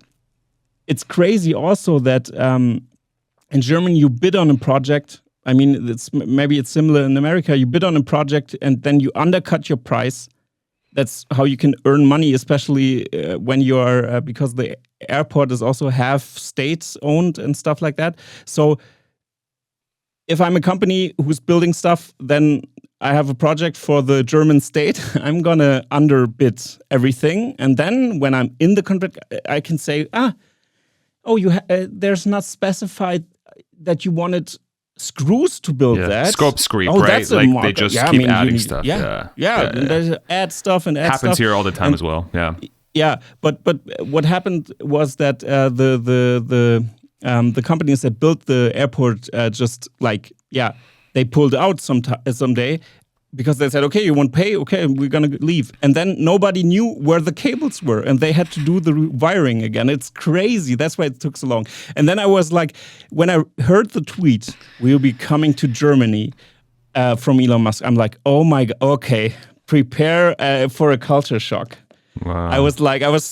it's crazy also that in Germany you bid on a project. I mean, maybe it's similar in America. You bid on a project and then you undercut your price. That's how you can earn money, especially when you are because the airport is also half state owned and stuff like that. So if I'm a company who's building stuff, then I have a project for the German state. I'm going to underbid everything. And then when I'm in the contract, I can say, there's not specified that you wanted screws to build that. Scope creep, oh, right? That's a like markup. they just yeah, keep you adding need- stuff. Yeah. Yeah. And they add stuff and add Happens stuff. here all the time And- as well. Yeah. Yeah, but what happened was that the companies that built the airport they pulled out someday because they said, okay, you won't pay, okay, we're gonna leave, and then nobody knew where the cables were, and they had to do the wiring again. It's crazy. That's why it took so long. And then I was like, when I heard the tweet, we'll be coming to Germany from Elon Musk, I'm like, oh my god, okay, prepare for a culture shock. Wow. I was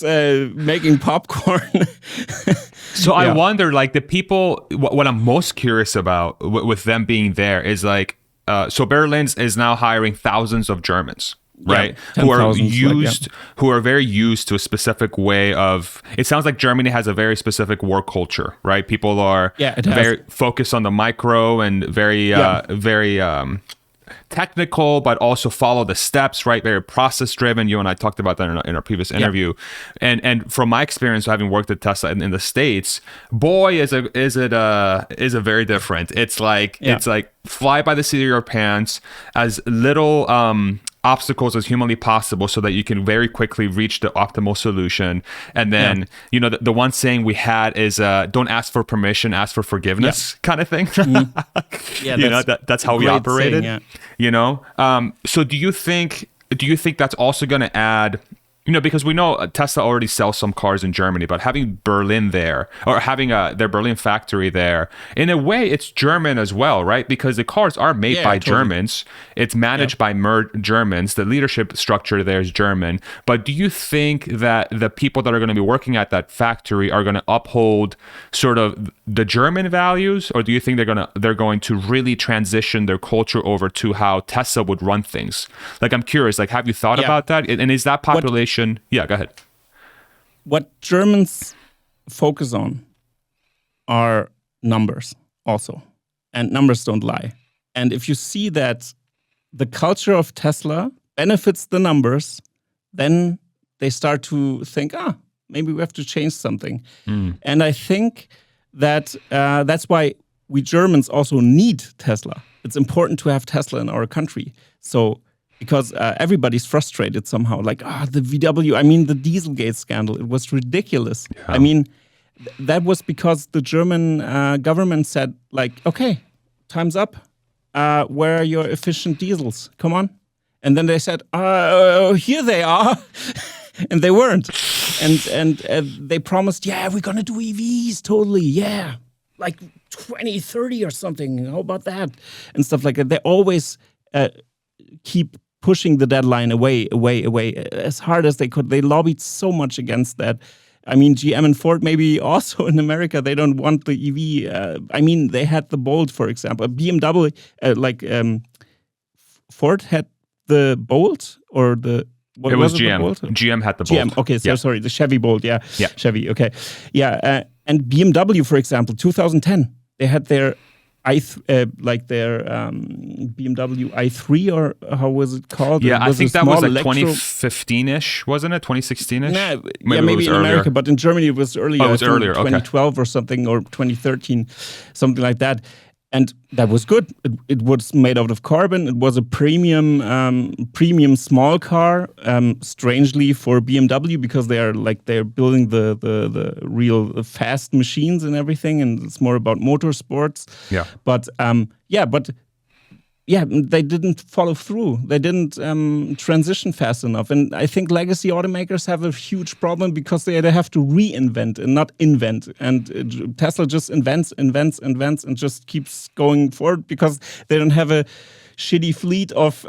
making popcorn. So I wonder, like, the people, what I'm most curious about with them being there is like, so Berlin is now hiring thousands of Germans, right? Yeah, who are 10,000, who are very used to a specific way of, it sounds like Germany has a very specific work culture, right? People are very focused on the micro and very technical, but also follow the steps, right? Very process driven. You and I talked about that in our previous interview. And from my experience, having worked at Tesla in the States, boy, is it very different. It's like fly by the seat of your pants, as little obstacles as humanly possible, so that you can very quickly reach the optimal solution. And then, the one saying we had is, don't ask for permission, ask for forgiveness, kind of thing. That's how we operated. So do you think that's also going to add, because we know Tesla already sells some cars in Germany, but having Berlin there, or having their Berlin factory there, in a way, it's German as well, right? Because the cars are made by Germans. It's managed by Germans. The leadership structure there is German. But do you think that the people that are going to be working at that factory are going to uphold sort of the German values, or do you think they're going to really transition their culture over to how Tesla would run things? Like, I'm curious, like, have you thought about that? And is that population? Yeah, go ahead. What Germans focus on are numbers also, and numbers don't lie. And if you see that the culture of Tesla benefits the numbers, then they start to think, maybe we have to change something. And I think that that's why we Germans also need Tesla. It's important to have Tesla in our country. Because everybody's frustrated somehow. Like, the VW, the Dieselgate scandal, it was ridiculous. Yeah. That was because the German government said, like, okay, time's up. Where are your efficient diesels? Come on. And then they said, here they are. And they weren't. And they promised, we're going to do EVs, totally, yeah. Like 2030 or something. How about that? And stuff like that. They always keep pushing the deadline away as hard as they could. They lobbied so much against that. GM and Ford, maybe also in America, they don't want the EV. They had the Bolt, for example. BMW, Ford had the Bolt, or the... It was GM. GM had the Bolt. GM, okay, sorry, the Chevy Bolt, yeah. Chevy, okay. Yeah, and BMW, for example, 2010, they had their BMW i3, or how was it called? Yeah, I think that was like 2015-ish, wasn't it? 2016-ish? Nah, maybe in America, but in Germany it was earlier. Oh, it was earlier, 2012 or something, or 2013, something like that. And that was good. It was made out of carbon. It was a premium small car. Strangely for BMW, because they're building the real fast machines and everything, and it's more about motorsports. Yeah. But they didn't follow through. They didn't transition fast enough. And I think legacy automakers have a huge problem because they have to reinvent and not invent. And Tesla just invents, and just keeps going forward because they don't have a shitty fleet of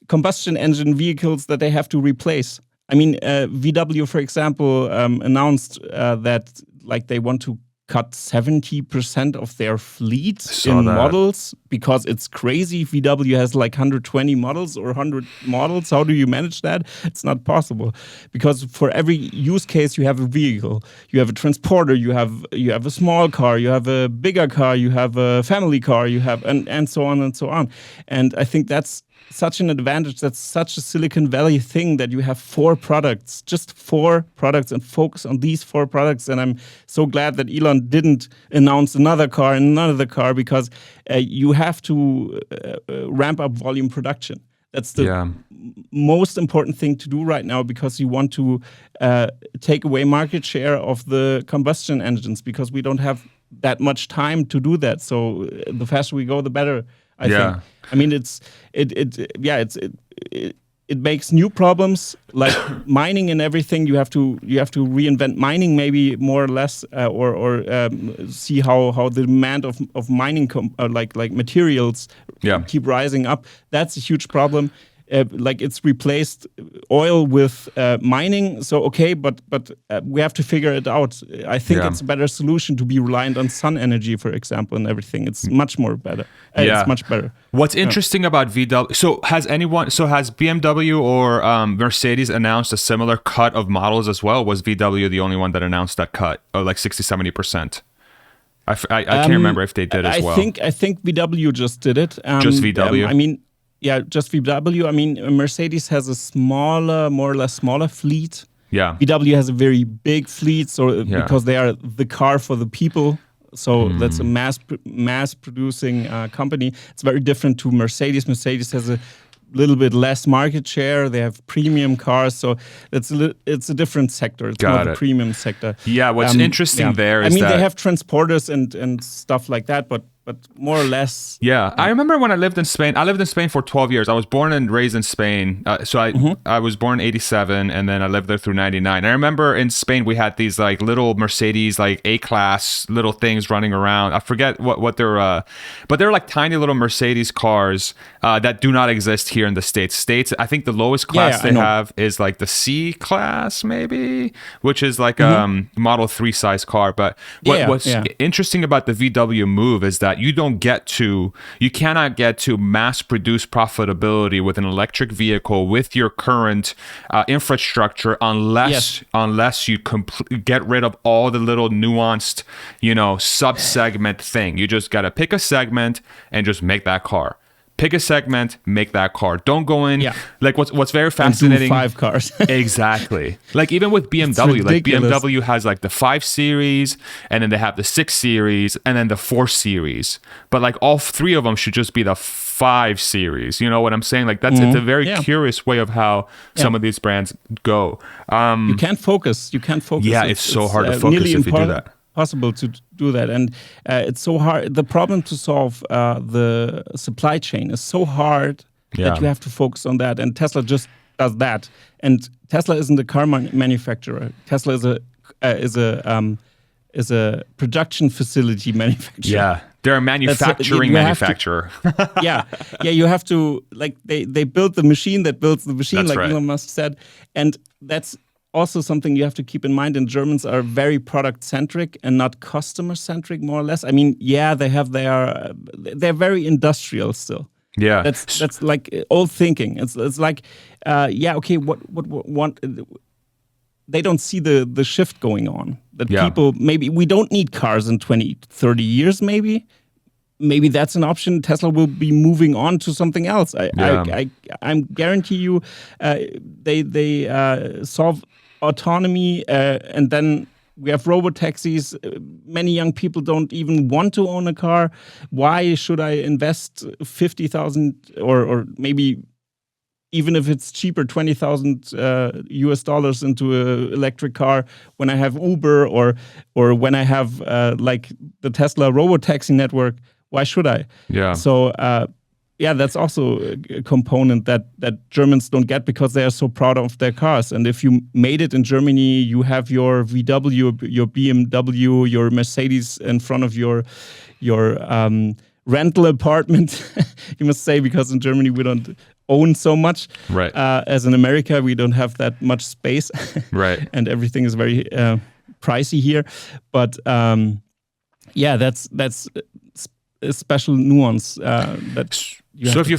combustion engine vehicles that they have to replace. VW, for example, announced that they want to cut 70% of their fleet in models, because it's crazy. VW has 120 models or 100 models. How do you manage that? It's not possible, because for every use case you have a vehicle, you have a transporter, you have a small car, you have a bigger car, you have a family car, you have and so on and so on. And I think that's such an advantage. That's such a Silicon Valley thing that you have 4 products, just 4 products, and focus on these 4 products. And I'm so glad that Elon didn't announce another car and another car, because you have to ramp up volume production. That's the most important thing to do right now, because you want to take away market share of the combustion engines, because we don't have that much time to do that. So the faster we go, the better. I think. I mean, it makes new problems like mining and everything. You have to reinvent mining, maybe more or less, or see how the demand of mining like materials keep rising up. That's a huge problem. Like it's replaced oil with mining. So okay, but we have to figure it out. I think it's a better solution to be reliant on sun energy, for example, and everything. It's much more better. It's much better. What's interesting about VW? So has BMW or Mercedes announced a similar cut of models as well? Was VW the only one that announced that cut of like 60-70%? I can't remember if they did as well. I think VW just did it. Just VW. I mean. Yeah, just VW. I mean, Mercedes has a more or less smaller fleet. Yeah. VW has a very big fleet, because they are the car for the people. So that's a mass producing company. It's very different to Mercedes. Mercedes has a little bit less market share. They have premium cars, so it's a different sector. It's more the premium sector. Yeah, what's interesting there is that they have transporters and stuff like that, but more or less. Yeah, I remember when I lived in Spain. I lived in Spain for 12 years. I was born and raised in Spain. I was born in 87, and then I lived there through 99. I remember in Spain we had these like little Mercedes, like A-class little things running around. I forget what they're, but they're like tiny little Mercedes cars that do not exist here in the States. I think the lowest class they have is like the C class, maybe, which is like a Model 3 size car. But what's interesting about the VW move is that you cannot get to mass produce profitability with an electric vehicle with your current infrastructure unless you get rid of all the little nuanced, sub-segment thing. You just got to pick a segment and just make that car. Pick a segment, make that car. Don't go in. Like what's very fascinating. 5 cars. Exactly. Like even with BMW, like BMW has like the 5 Series, and then they have the 6 Series, and then the 4 Series. But like all 3 of them should just be the 5 Series. You know what I'm saying? Like it's a very curious way of how some of these brands go. You can't focus. Yeah, it's so hard to focus if you do that. Possible to do that, and it's so hard. The problem to solve the supply chain is so hard that you have to focus on that, and Tesla just does that. And Tesla isn't a car manufacturer. Tesla is a production facility manufacturer. Yeah, they're a manufacturing manufacturer. You have to, like, they build the machine that builds the machine, that's like Elon Musk said, and that's also something you have to keep in mind. And Germans are very product-centric and not customer-centric, more or less. I mean, they're very industrial still. Yeah, that's like old thinking. It's like, what they don't see the shift going on. That people, maybe we don't need cars in 20, 30 years, maybe that's an option. Tesla will be moving on to something else. I guarantee you, they solve autonomy, and then we have robotaxis. Many young people don't even want to own a car. Why should I invest 50,000 or maybe even if it's cheaper, $20,000 into an electric car when I have Uber or when I have like the Tesla robotaxi network? Why should I? Yeah. So that's also a component that Germans don't get because they are so proud of their cars. And if you made it in Germany, you have your VW, your BMW, your Mercedes in front of your rental apartment. You must say, because in Germany we don't own so much. Right. As in America, we don't have that much space. Right. And everything is very pricey here. But that's a special nuance that. So if you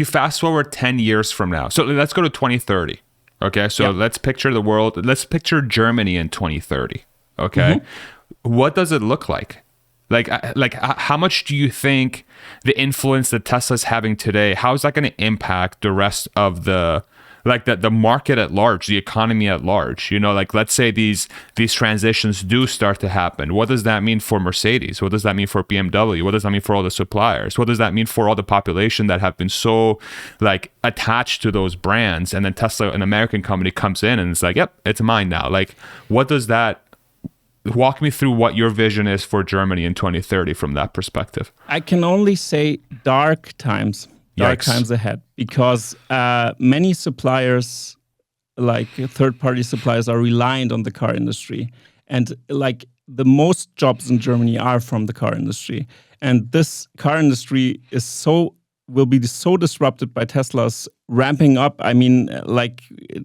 fast forward 10 years from now, so let's go to 2030. Okay, so let's picture the world. Let's picture Germany in 2030. Okay, what does it look like? How much do you think the influence that Tesla's having today, how is that going to impact the rest of the market at large, the economy at large? Let's say these transitions do start to happen. What does that mean for Mercedes? What does that mean for BMW? What does that mean for all the suppliers? What does that mean for all the population that have been so attached to those brands? And then Tesla, an American company, comes in and it's like, yep, it's mine now. What does that, walk me through what your vision is for Germany in 2030 from that perspective. I can only say dark times ahead, because many suppliers, like third-party suppliers, are reliant on the car industry, and the most jobs in Germany are from the car industry, and this car industry will be so disrupted by Tesla's ramping up. I mean,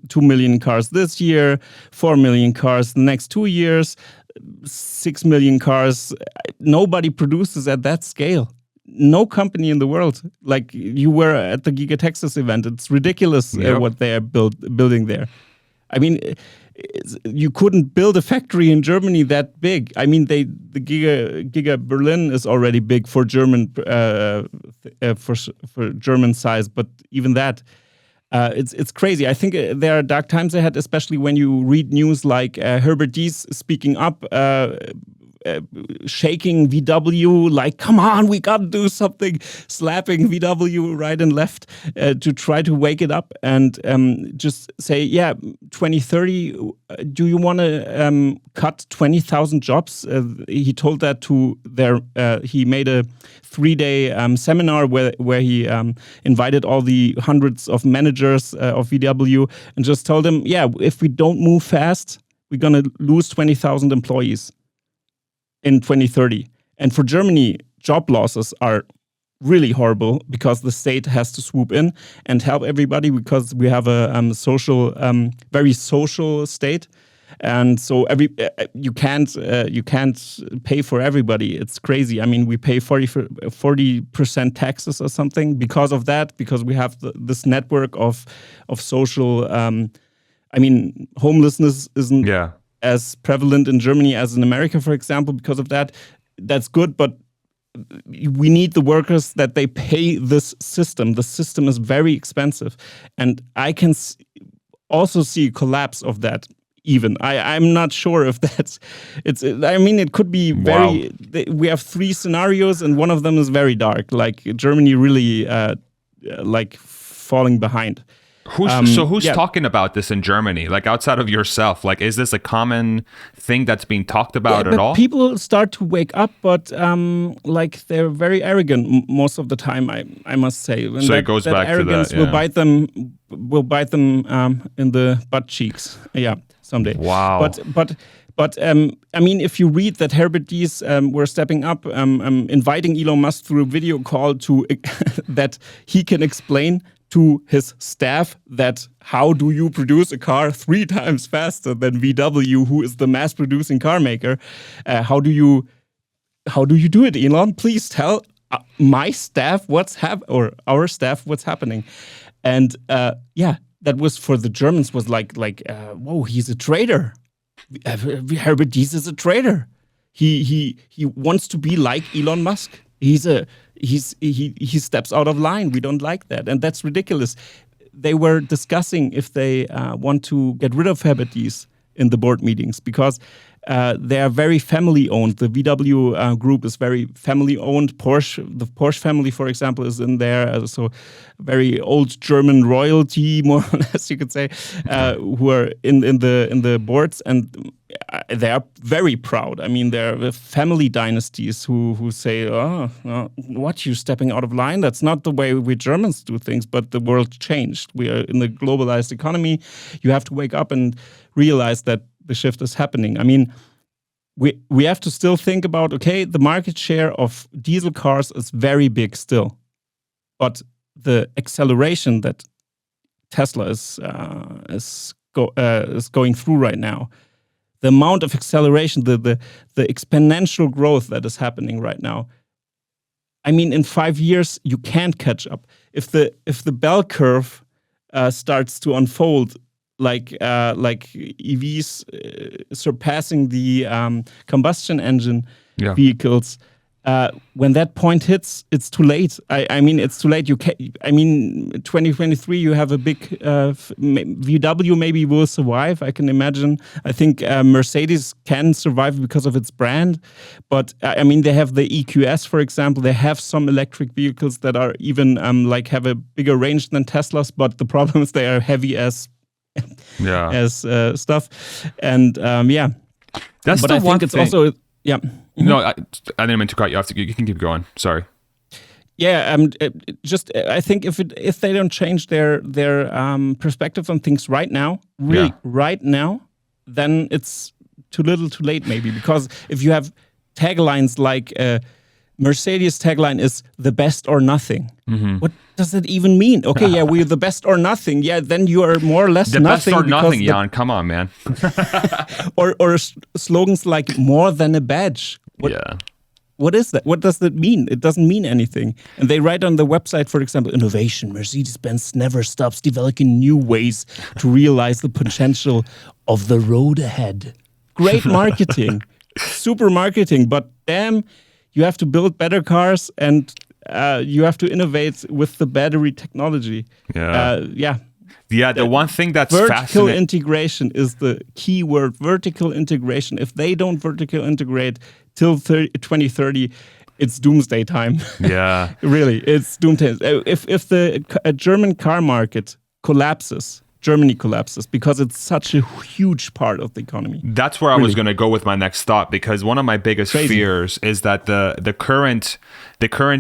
2 million cars this year, 4 million cars the next 2 years, 6 million cars. Nobody produces at that scale. No company in the world. You were at the Giga Texas event. It's ridiculous what they are building there. I mean, you couldn't build a factory in Germany that big. I mean, the Giga Berlin is already big for German for German size, but even that, it's crazy. I think there are dark times ahead, especially when you read news like Herbert Diess speaking up, shaking VW, come on, we got to do something, slapping VW right and left to try to wake it up and just say, 2030, do you want to cut 20,000 jobs? He told that to he made a 3-day seminar where he invited all the hundreds of managers of VW and just told them, if we don't move fast, we're going to lose 20,000 employees in 2030. And for Germany, job losses are really horrible because the state has to swoop in and help everybody, because we have a very social state. And so you can't pay for everybody. It's crazy. I mean, we pay 40% taxes or something because of that, because we have this network of social. Homelessness isn't as prevalent in Germany as in America, for example, because of that. That's good, but we need the workers that they pay this system. The system is very expensive. And I can also see a collapse of that even. I'm not sure if it could be very, we have 3 scenarios and one of them is very dark, Germany really falling behind. Who's talking about this in Germany? Outside of yourself, is this a common thing that's being talked about at all? People start to wake up, but they're very arrogant most of the time. I must say. And so it goes back to that. Arrogance will bite them in the butt cheeks. Yeah, someday. Wow. But if you read that Herbert Diess were stepping up, inviting Elon Musk through a video call to that he can explain to his staff that how do you produce a car 3 times faster than VW, who is the mass-producing car maker? How do you do it, Elon? Please tell my staff our staff what's happening. And that was for the Germans was whoa, he's a traitor. Herbert Diess is a traitor. He wants to be like Elon Musk. He steps out of line. We don't like that, and that's ridiculous. They were discussing if they want to get rid of Herbert Diess in the board meetings because they are very family owned. The VW group is very family owned. The Porsche family, for example, is in there. So very old German royalty, more or less, you could say, who are in the boards, and they are very proud. I mean, they're family dynasties who say, what, you're stepping out of line? That's not the way we Germans do things, but the world changed. We are in the globalized economy. You have to wake up and realize that the shift is happening. I mean, we have to still think about, the market share of diesel cars is very big still, but the acceleration that Tesla is going through right now, the amount of acceleration, the exponential growth that is happening right now. I mean, in 5 years you can't catch up. If the bell curve starts to unfold like EVs surpassing the combustion engine vehicles. When that point hits, it's too late. I mean, it's too late. 2023, you have a big VW maybe will survive. I can imagine. I think Mercedes can survive because of its brand. But I mean, they have the EQS, for example. They have some electric vehicles that are even have a bigger range than Teslas. But the problem is they are heavy as stuff. And that's but the I one think it's thing. also No, I didn't mean to cut you off. You can keep going. Sorry. Yeah, I think if they don't change their perspective on things right now, right now, then it's too little, too late, maybe. Because if you have taglines like Mercedes tagline is the best or nothing. What does that even mean? Okay, we're the best or nothing. Yeah, then you are more or less the nothing. The best or nothing, Jan. Come on, man. or slogans like more than a badge. What is that? What does that mean? It doesn't mean anything. And they write on the website, for example, innovation. Mercedes-Benz never stops developing new ways to realize the potential of the road ahead. Great marketing, super marketing, but damn, you have to build better cars and you have to innovate with the battery technology. The one thing that's vertical integration is the key word. Vertical integration. If they don't vertical integrate till 2030, it's doomsday time. Yeah, really, it's doomsday. If the German car market collapses, Germany collapses because it's such a huge part of the economy. That's where I was going to go with my next thought, because one of my biggest fears is that the current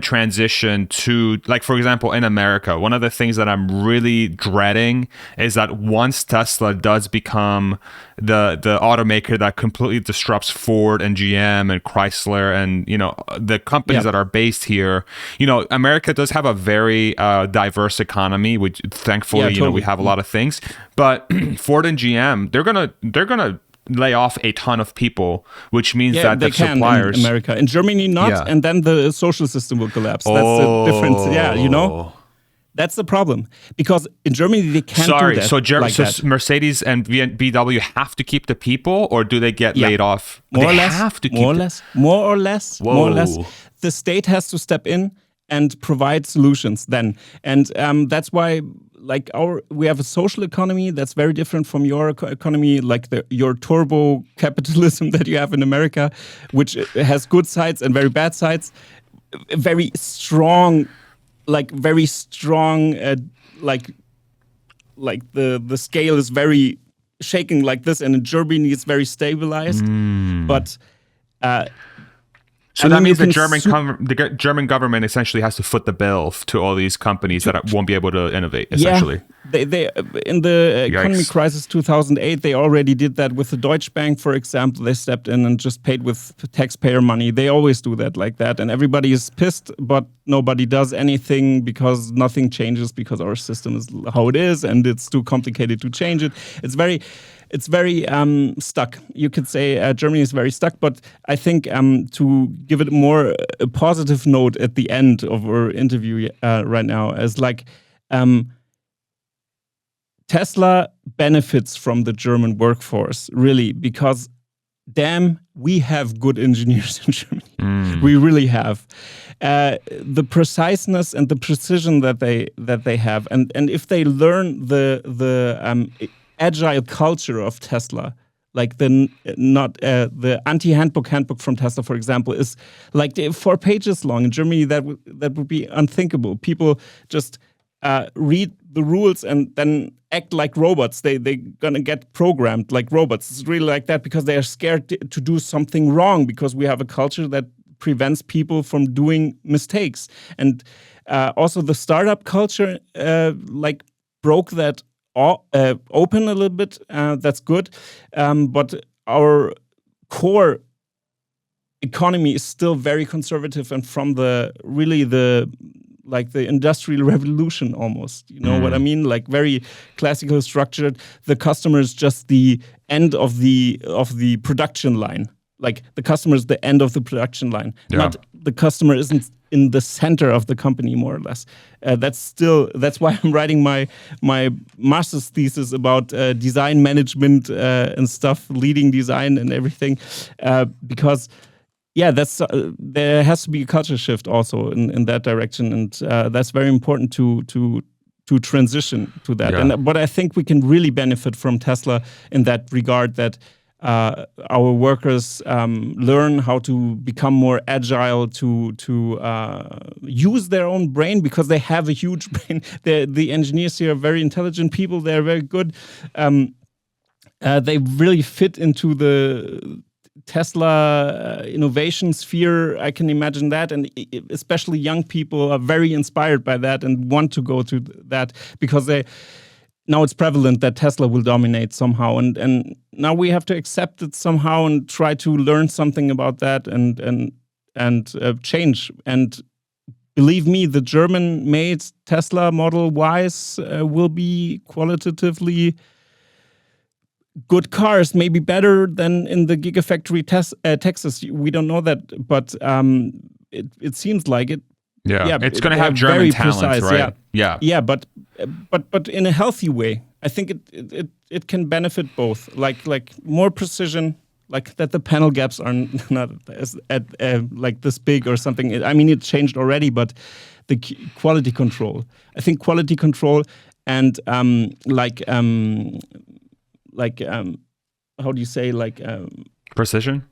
transition to, like, for example, in America, one of the things that I'm really dreading is that once Tesla does become the automaker that completely disrupts Ford and GM and Chrysler and, you know, the companies that are based here, you know, America does have a very diverse economy, which thankfully, you know, we have a lot of things. But Ford and GM, they're gonna lay off a ton of people, which means that the suppliers in America, in Germany not, and then the social system will collapse. That's the difference. Yeah, you know, that's the problem, because in Germany they can't do that. So Mercedes and VW have to keep the people, or do they get laid off? More or less. The state has to step in and provide solutions then, and that's why. Like we have a social economy that's very different from your economy, like your turbo capitalism that you have in America, which has good sides and very bad sides. Very strong, like the scale is very shaking like this, and in Germany it's very stabilized. But so that means the German government essentially has to foot the bill to all these companies that won't be able to innovate, essentially. Yeah, they in the economic crisis 2008, they already did that with the Deutsche Bank, for example. They stepped in and just paid with taxpayer money. They always do that like that. And everybody is pissed, but nobody does anything because nothing changes, because our system is how it is and it's too complicated to change it. It's very stuck. You could say Germany is very stuck, but I think to give it a positive note at the end of our interview right now, is like Tesla benefits from the German workforce, really, because damn, we have good engineers in Germany. We really have. The preciseness and the precision that they have, and if they learn the agile culture of Tesla, like the anti-handbook from Tesla, for example, is like 4 pages long. In Germany, that would be unthinkable. People just read the rules and then act like robots. They're gonna get programmed like robots. It's really like that because they are scared to do something wrong, because we have a culture that prevents people from doing mistakes. And also the startup culture like broke that open a little bit. That's good, but our core economy is still very conservative and from the industrial revolution almost. You know what I mean? Like very classical structured. The customer is just the end of the production line. Like the customer is the end of the production line. Not the customer isn't in the center of the company, more or less. That's why I'm writing my master's thesis about design management and stuff, leading design and everything, because that's there has to be a culture shift also in that direction, and that's very important to transition to that. Yeah. But I think we can really benefit from Tesla in that regard, that our workers learn how to become more agile, to use their own brain, because they have a huge brain. The engineers here are very intelligent people. They're very good. They really fit into the Tesla innovation sphere. I can imagine that, and especially young people are very inspired by that and want to go to that, because now it's prevalent that Tesla will dominate somehow, and now we have to accept it somehow and try to learn something about that and change. And believe me, the German-made Tesla Model Ys will be qualitatively good cars, maybe better than in the Gigafactory Texas. We don't know that, but it seems like it. Yeah, it's going to have German talent, precise, right? Yeah, but in a healthy way. I think it can benefit both, like more precision, like that the panel gaps are not as like this big or something. I mean, it changed already, but the quality control. I think quality control and how do you say, precision?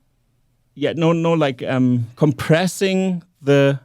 Yeah, no, like compressing the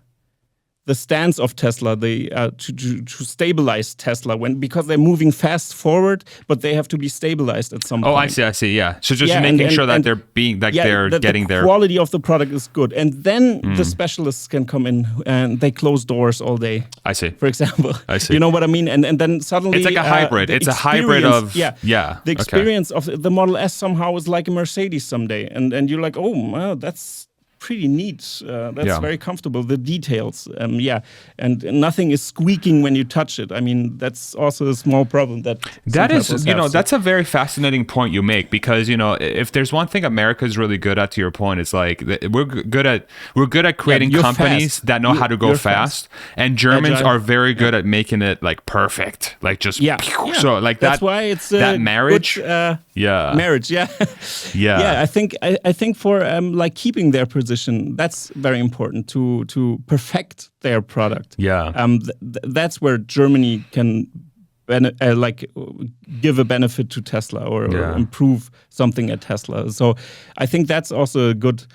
stance of Tesla, to stabilize Tesla because they're moving fast forward, but they have to be stabilized at some point. Oh, I see. Yeah. So just making sure that they're being they're getting the quality of the product is good, and then the specialists can come in and they close doors all day. I see. For example, I see. You know what I mean? And then suddenly it's like a hybrid. It's a hybrid of the experience of the Model S somehow is like a Mercedes someday, and you're like, oh, wow, that's pretty neat. That's very comfortable. The details, and nothing is squeaking when you touch it. I mean, that's also a small problem that is, that's a very fascinating point you make, because if there's one thing America is really good at, to your point, it's like we're good at creating companies that know how to go fast, and Germans are very good at making it like perfect, like just so like that's why it's that marriage. Good, marriage. I think for like keeping their position, that's very important to perfect their product. That's where Germany can give a benefit to Tesla or improve something at Tesla. So I think that's also a good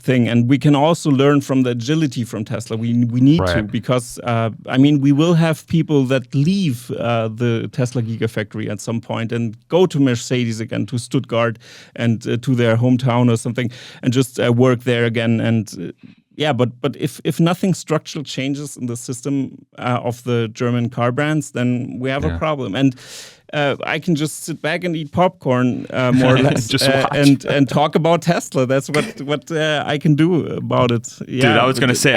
thing, and we can also learn from the agility from Tesla. We need to, because we will have people that leave the Tesla Gigafactory at some point and go to Mercedes again, to Stuttgart, and to their hometown or something, and just work there again. And but if nothing structural changes in the system of the German car brands, then we have a problem. And I can just sit back and eat popcorn, more or less, and talk about Tesla. That's what I can do about it. Dude, I was gonna say,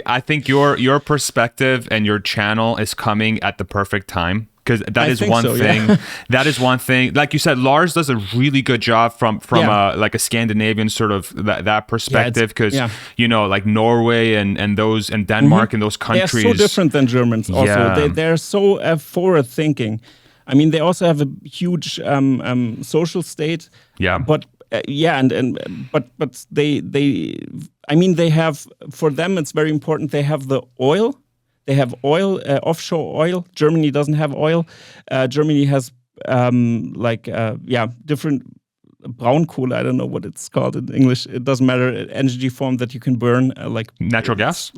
I think your perspective and your channel is coming at the perfect time. Because that is one thing. Yeah. That is one thing. Like you said, Lars does a really good job from like a Scandinavian sort of that perspective. Because like Norway and those and Denmark and those countries, they're so different than Germans. Also, they're so forward thinking. I mean, they also have a huge social state. Yeah. But but they have, for them it's very important. They have the oil. They have oil, offshore oil. Germany doesn't have oil. Germany has different Braunkohle. I don't know what it's called in English. It doesn't matter. Energy form that you can burn, like natural gas.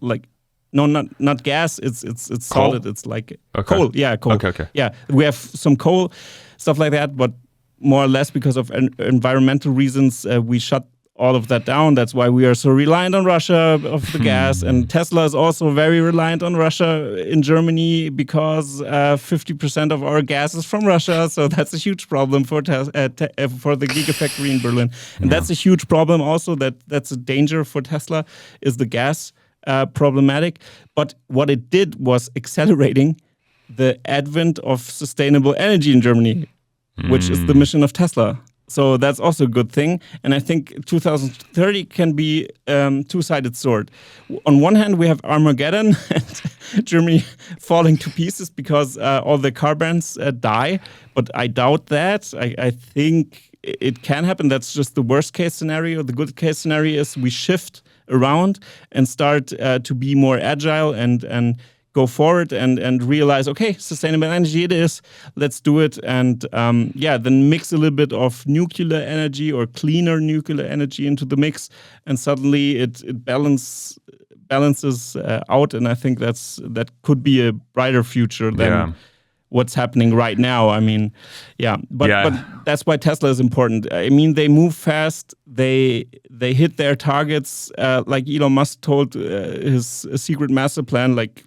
No, not gas. It's coal? solid. It's like coal. Yeah, coal. Okay. Yeah, we have some coal, stuff like that. But more or less because of environmental reasons, we shut all of that down. That's why we are so reliant on Russia of the gas. And Tesla is also very reliant on Russia in Germany, because 50% of our gas is from Russia. So that's a huge problem for the Gigafactory in Berlin. And that's a huge problem also. That's a danger for Tesla, is the gas problematic. But what it did was accelerating the advent of sustainable energy in Germany, which is the mission of Tesla. So that's also a good thing. And I think 2030 can be two-sided sword. On one hand, we have Armageddon and Germany falling to pieces because all the car brands die. But I doubt that. I think it can happen. That's just the worst case scenario. The good case scenario is we shift around and start to be more agile and go forward and realize, okay, sustainable energy it is. Let's do it. And then mix a little bit of nuclear energy or cleaner nuclear energy into the mix. And suddenly it balances out. And I think that could be a brighter future than what's happening right now. I mean, but that's why Tesla is important. I mean, they move fast. They hit their targets. Like Elon Musk told his secret master plan, like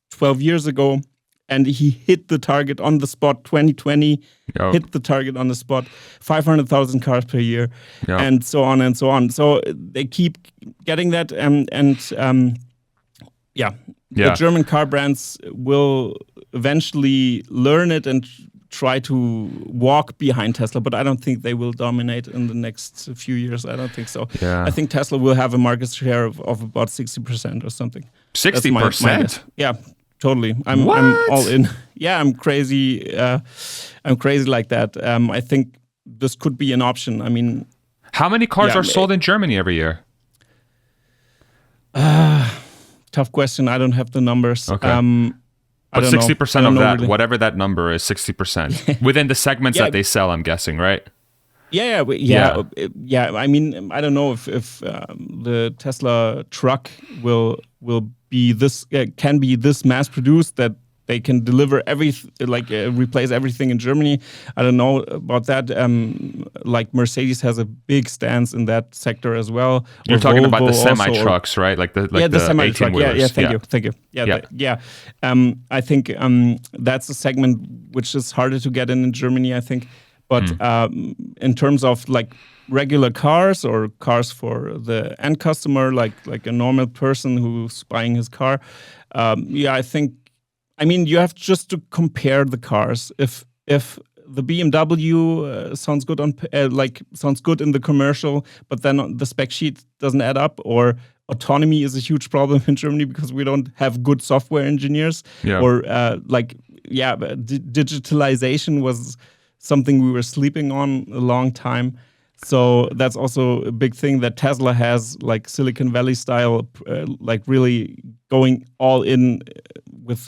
12 years ago, and he hit the target on the spot. 2020 hit the target on the spot, 500,000 cars per year, and so on and so on. So they keep getting that, the German car brands will eventually learn it and try to walk behind Tesla, but I don't think they will dominate in the next few years. I don't think so. I think Tesla will have a market share of about 60% or something. 60%? Yeah, totally. I'm all in. Yeah, I'm crazy. I'm crazy like that. I think this could be an option. I mean, how many cars are sold in Germany every year? Tough question. I don't have the numbers. Okay. But 60% of that, really. Whatever that number is, 60% within the segments that they sell, I'm guessing, right? Yeah. I mean, I don't know if the Tesla truck will be this can be this mass produced that they can deliver replace everything in Germany. I don't know about that. Like Mercedes has a big stance in that sector as well. You're talking about the semi trucks, right? Like the semi truck. Yeah. Thank you. Yeah. I think that's a segment which is harder to get in Germany, I think. But in terms of like regular cars or cars for the end customer, like a normal person who's buying his car, I think. I mean, you have just to compare the cars. If the BMW sounds good sounds good in the commercial, but then on the spec sheet doesn't add up, or autonomy is a huge problem in Germany because we don't have good software engineers, or digitalization was something we were sleeping on a long time. So that's also a big thing that Tesla has, like Silicon Valley style, like really going all in with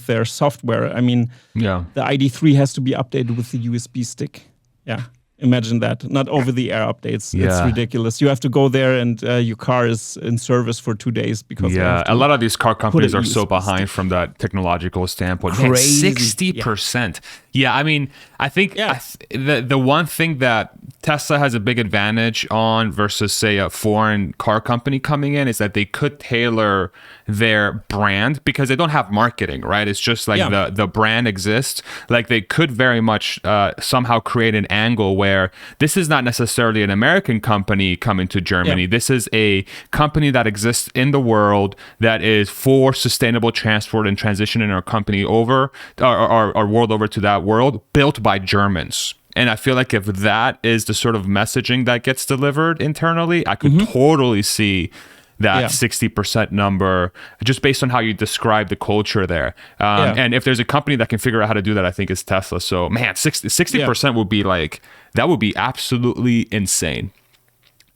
their software. I mean, the ID3 has to be updated with the USB stick. Yeah, imagine that. Not over-the-air updates. Yeah. It's ridiculous. You have to go there and your car is in service for 2 days because a lot of these car companies are so behind from that technological standpoint. Crazy. 60%. Yeah, I mean, I think the one thing that Tesla has a big advantage on versus, say, a foreign car company coming in is that they could tailor their brand because they don't have marketing, right? It's just like the brand exists. Like they could very much somehow create an angle where this is not necessarily an American company coming to Germany. This is a company that exists in the world that is for sustainable transport and transitioning our company over, our world over to that world, built by Germans. And I feel like if that is the sort of messaging that gets delivered internally, I could totally see that 60% number just based on how you describe the culture there. And if there's a company that can figure out how to do that, I think it's Tesla. So man, 60% would be like, that would be absolutely insane.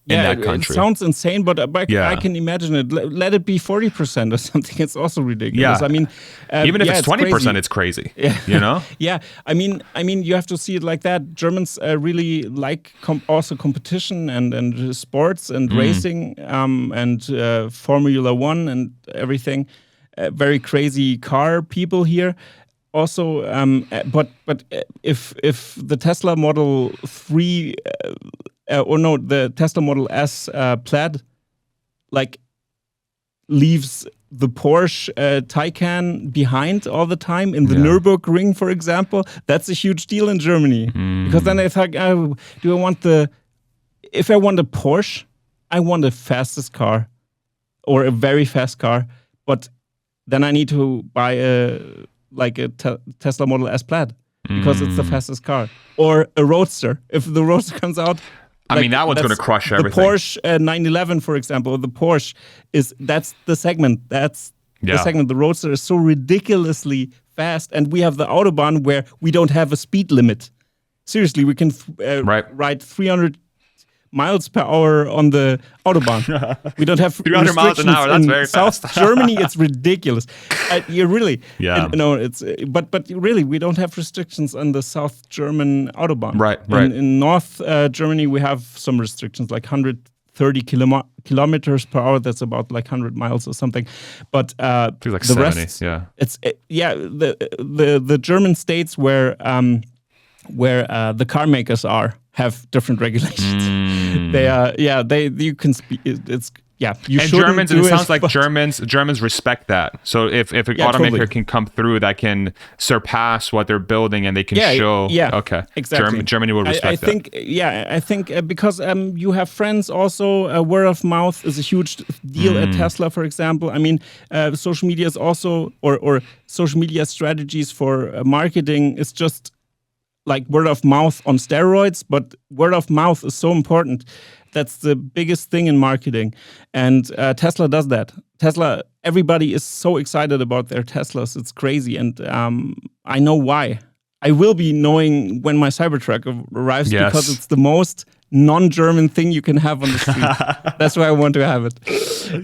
In that country. It sounds insane, but I can imagine it. Let it be 40% or something. It's also ridiculous. Yeah. I mean, even if it's 20%, it's crazy. Yeah. You know? Yeah. I mean, you have to see it like that. Germans really like also competition and sports and racing and Formula One and everything. Very crazy car people here. Also, but if the Tesla Model 3 the Tesla Model S Plaid, like leaves the Porsche Taycan behind all the time in the Nürburgring, for example, that's a huge deal in Germany. Because then they think, if I want a Porsche, I want the fastest car or a very fast car, but then I need to buy a Tesla Model S Plaid. because it's the fastest car. Or a Roadster. If the Roadster comes out, I mean, that one's going to crush everything. The Porsche 911, for example, the Porsche that's the segment. That's the segment. The Roadster is so ridiculously fast, and we have the Autobahn where we don't have a speed limit. Seriously, we can ride 300 miles per hour on the Autobahn. We don't have 300 miles an hour. That's very fast. South Germany, it's ridiculous. You really, yeah. But really, we don't have restrictions on the South German Autobahn. Right. In North Germany, we have some restrictions, like 130 kilometers per hour. That's about like 100 miles or something. But like the 70, rest, yeah. It's the German states where the car makers have different regulations. They are, you can speak. You and Germans, and it sounds like Germans respect that. So if an automaker can come through that can surpass what they're building and they can show, okay, exactly. Germany will respect that. I think because you have friends also. Word of mouth is a huge deal at Tesla, for example. I mean, social media is also, or social media strategies for marketing is just like word of mouth on steroids, but word of mouth is so important. That's the biggest thing in marketing. And Tesla does that. Everybody is so excited about their Teslas. It's crazy. And I know why. I will be knowing when my Cybertruck arrives because it's the most non-German thing you can have on the street. That's why I want to have it.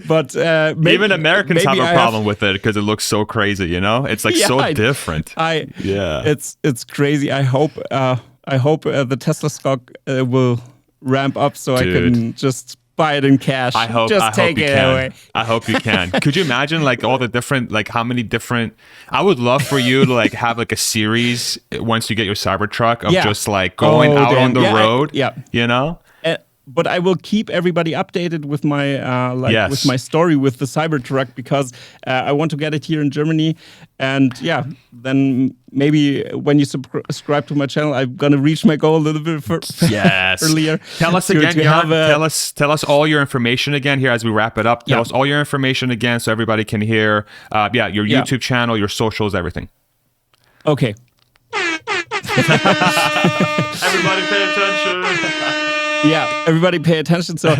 But even Americans have a problem with it because it looks so crazy. You know, it's like so different. It's crazy. I hope the Tesla stock will ramp up so I can just buy it in cash. I hope take you it can. away. I hope you can. Could you imagine like all the different, like how many different? I would love for you to like have like a series once you get your Cybertruck of just like going out on the road. You know. But I will keep everybody updated with my with my story with the Cybertruck because I want to get it here in Germany, and then maybe when you subscribe to my channel, I'm gonna reach my goal a little bit earlier. Tell us again, Jan. Tell us all your information again here as we wrap it up. Tell us all your information again so everybody can hear. Your YouTube channel, your socials, everything. Okay. Everybody, pay attention. Everybody pay attention. So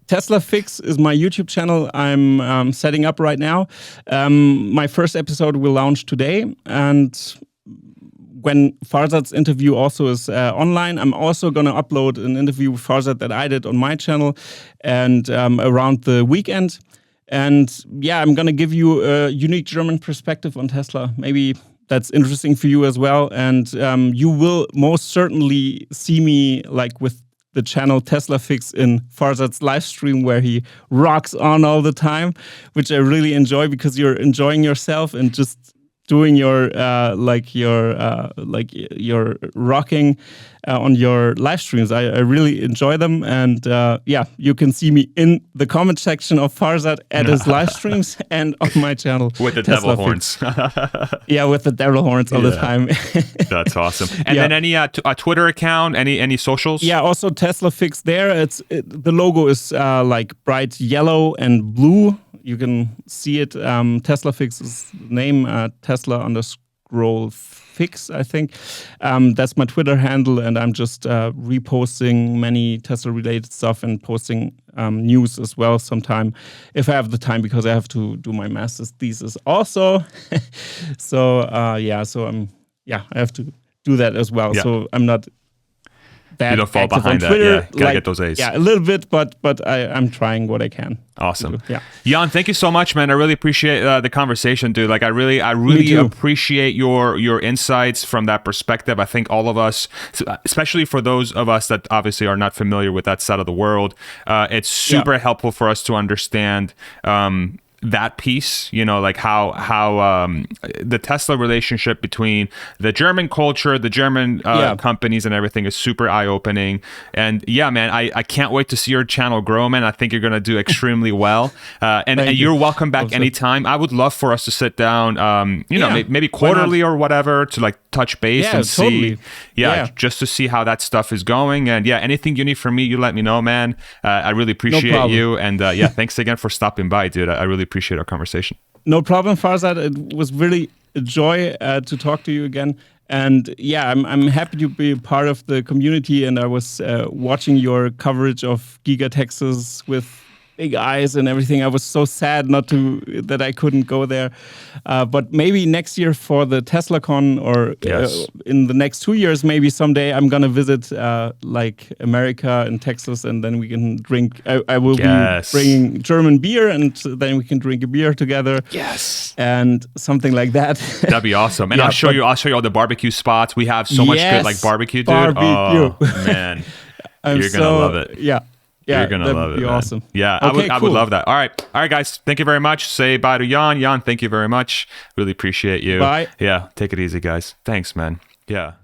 Tesla Fix is my YouTube channel I'm setting up right now. My first episode will launch today. And when Farzad's interview also is online, I'm also going to upload an interview with Farzad that I did on my channel and around the weekend. And I'm going to give you a unique German perspective on Tesla. Maybe that's interesting for you as well. And you will most certainly see me like with the channel Tesla Fix in Farzad's live stream where he rocks on all the time, which I really enjoy because you're enjoying yourself and just doing your rocking on your live streams. I really enjoy them, and you can see me in the comment section of Farzad at his live streams and on my channel with the Tesla devil horns. With the devil horns all the time. That's awesome. And then any a Twitter account, any socials? Yeah, also Tesla Fix there. The logo is like bright yellow and blue. You can see it. Tesla Fix is the name, Tesla_Fix, I think. That's my Twitter handle, and I'm just reposting many Tesla-related stuff and posting news as well sometime if I have the time, because I have to do my master's thesis also. I have to do that as well. Yeah. So I'm not that you don't fall behind that. Twitter, gotta get those A's. Yeah, a little bit, but I'm trying what I can. Awesome. Yeah. Jan, thank you so much, man. I really appreciate the conversation, dude. Like I really appreciate your insights from that perspective. I think all of us, especially for those of us that obviously are not familiar with that side of the world, it's super helpful for us to understand that piece, like how the Tesla relationship between the German culture, the German companies and everything is super eye-opening. And man, I can't wait to see your channel grow, man. I think you're going to do extremely well. And you're welcome back anytime. I would love for us to sit down, maybe quarterly or whatever to like touch base and see, just to see how that stuff is going. And anything you need from me, you let me know, man. I really appreciate you. And thanks again for stopping by, dude. I really appreciate our conversation. No problem, Farzad. It was really a joy to talk to you again. And yeah, I'm happy to be a part of the community. And I was watching your coverage of Giga Texas with big eyes and everything. I was so sad that I couldn't go there. But maybe next year for the TeslaCon, or in the next 2 years, maybe someday I'm gonna visit like America and Texas, and then we can drink. I will be bringing German beer, and then we can drink a beer together. Yes, and something like that. That'd be awesome. And I'll show you all the barbecue spots. We have so much good like barbecue, dude. Oh man, you're gonna love it. Yeah. Yeah, you're gonna love it. That'd be awesome. Yeah, okay, I would love that. All right, guys. Thank you very much. Say bye to Jan. Jan, thank you very much. Really appreciate you. Bye. Yeah, take it easy, guys. Thanks, man. Yeah.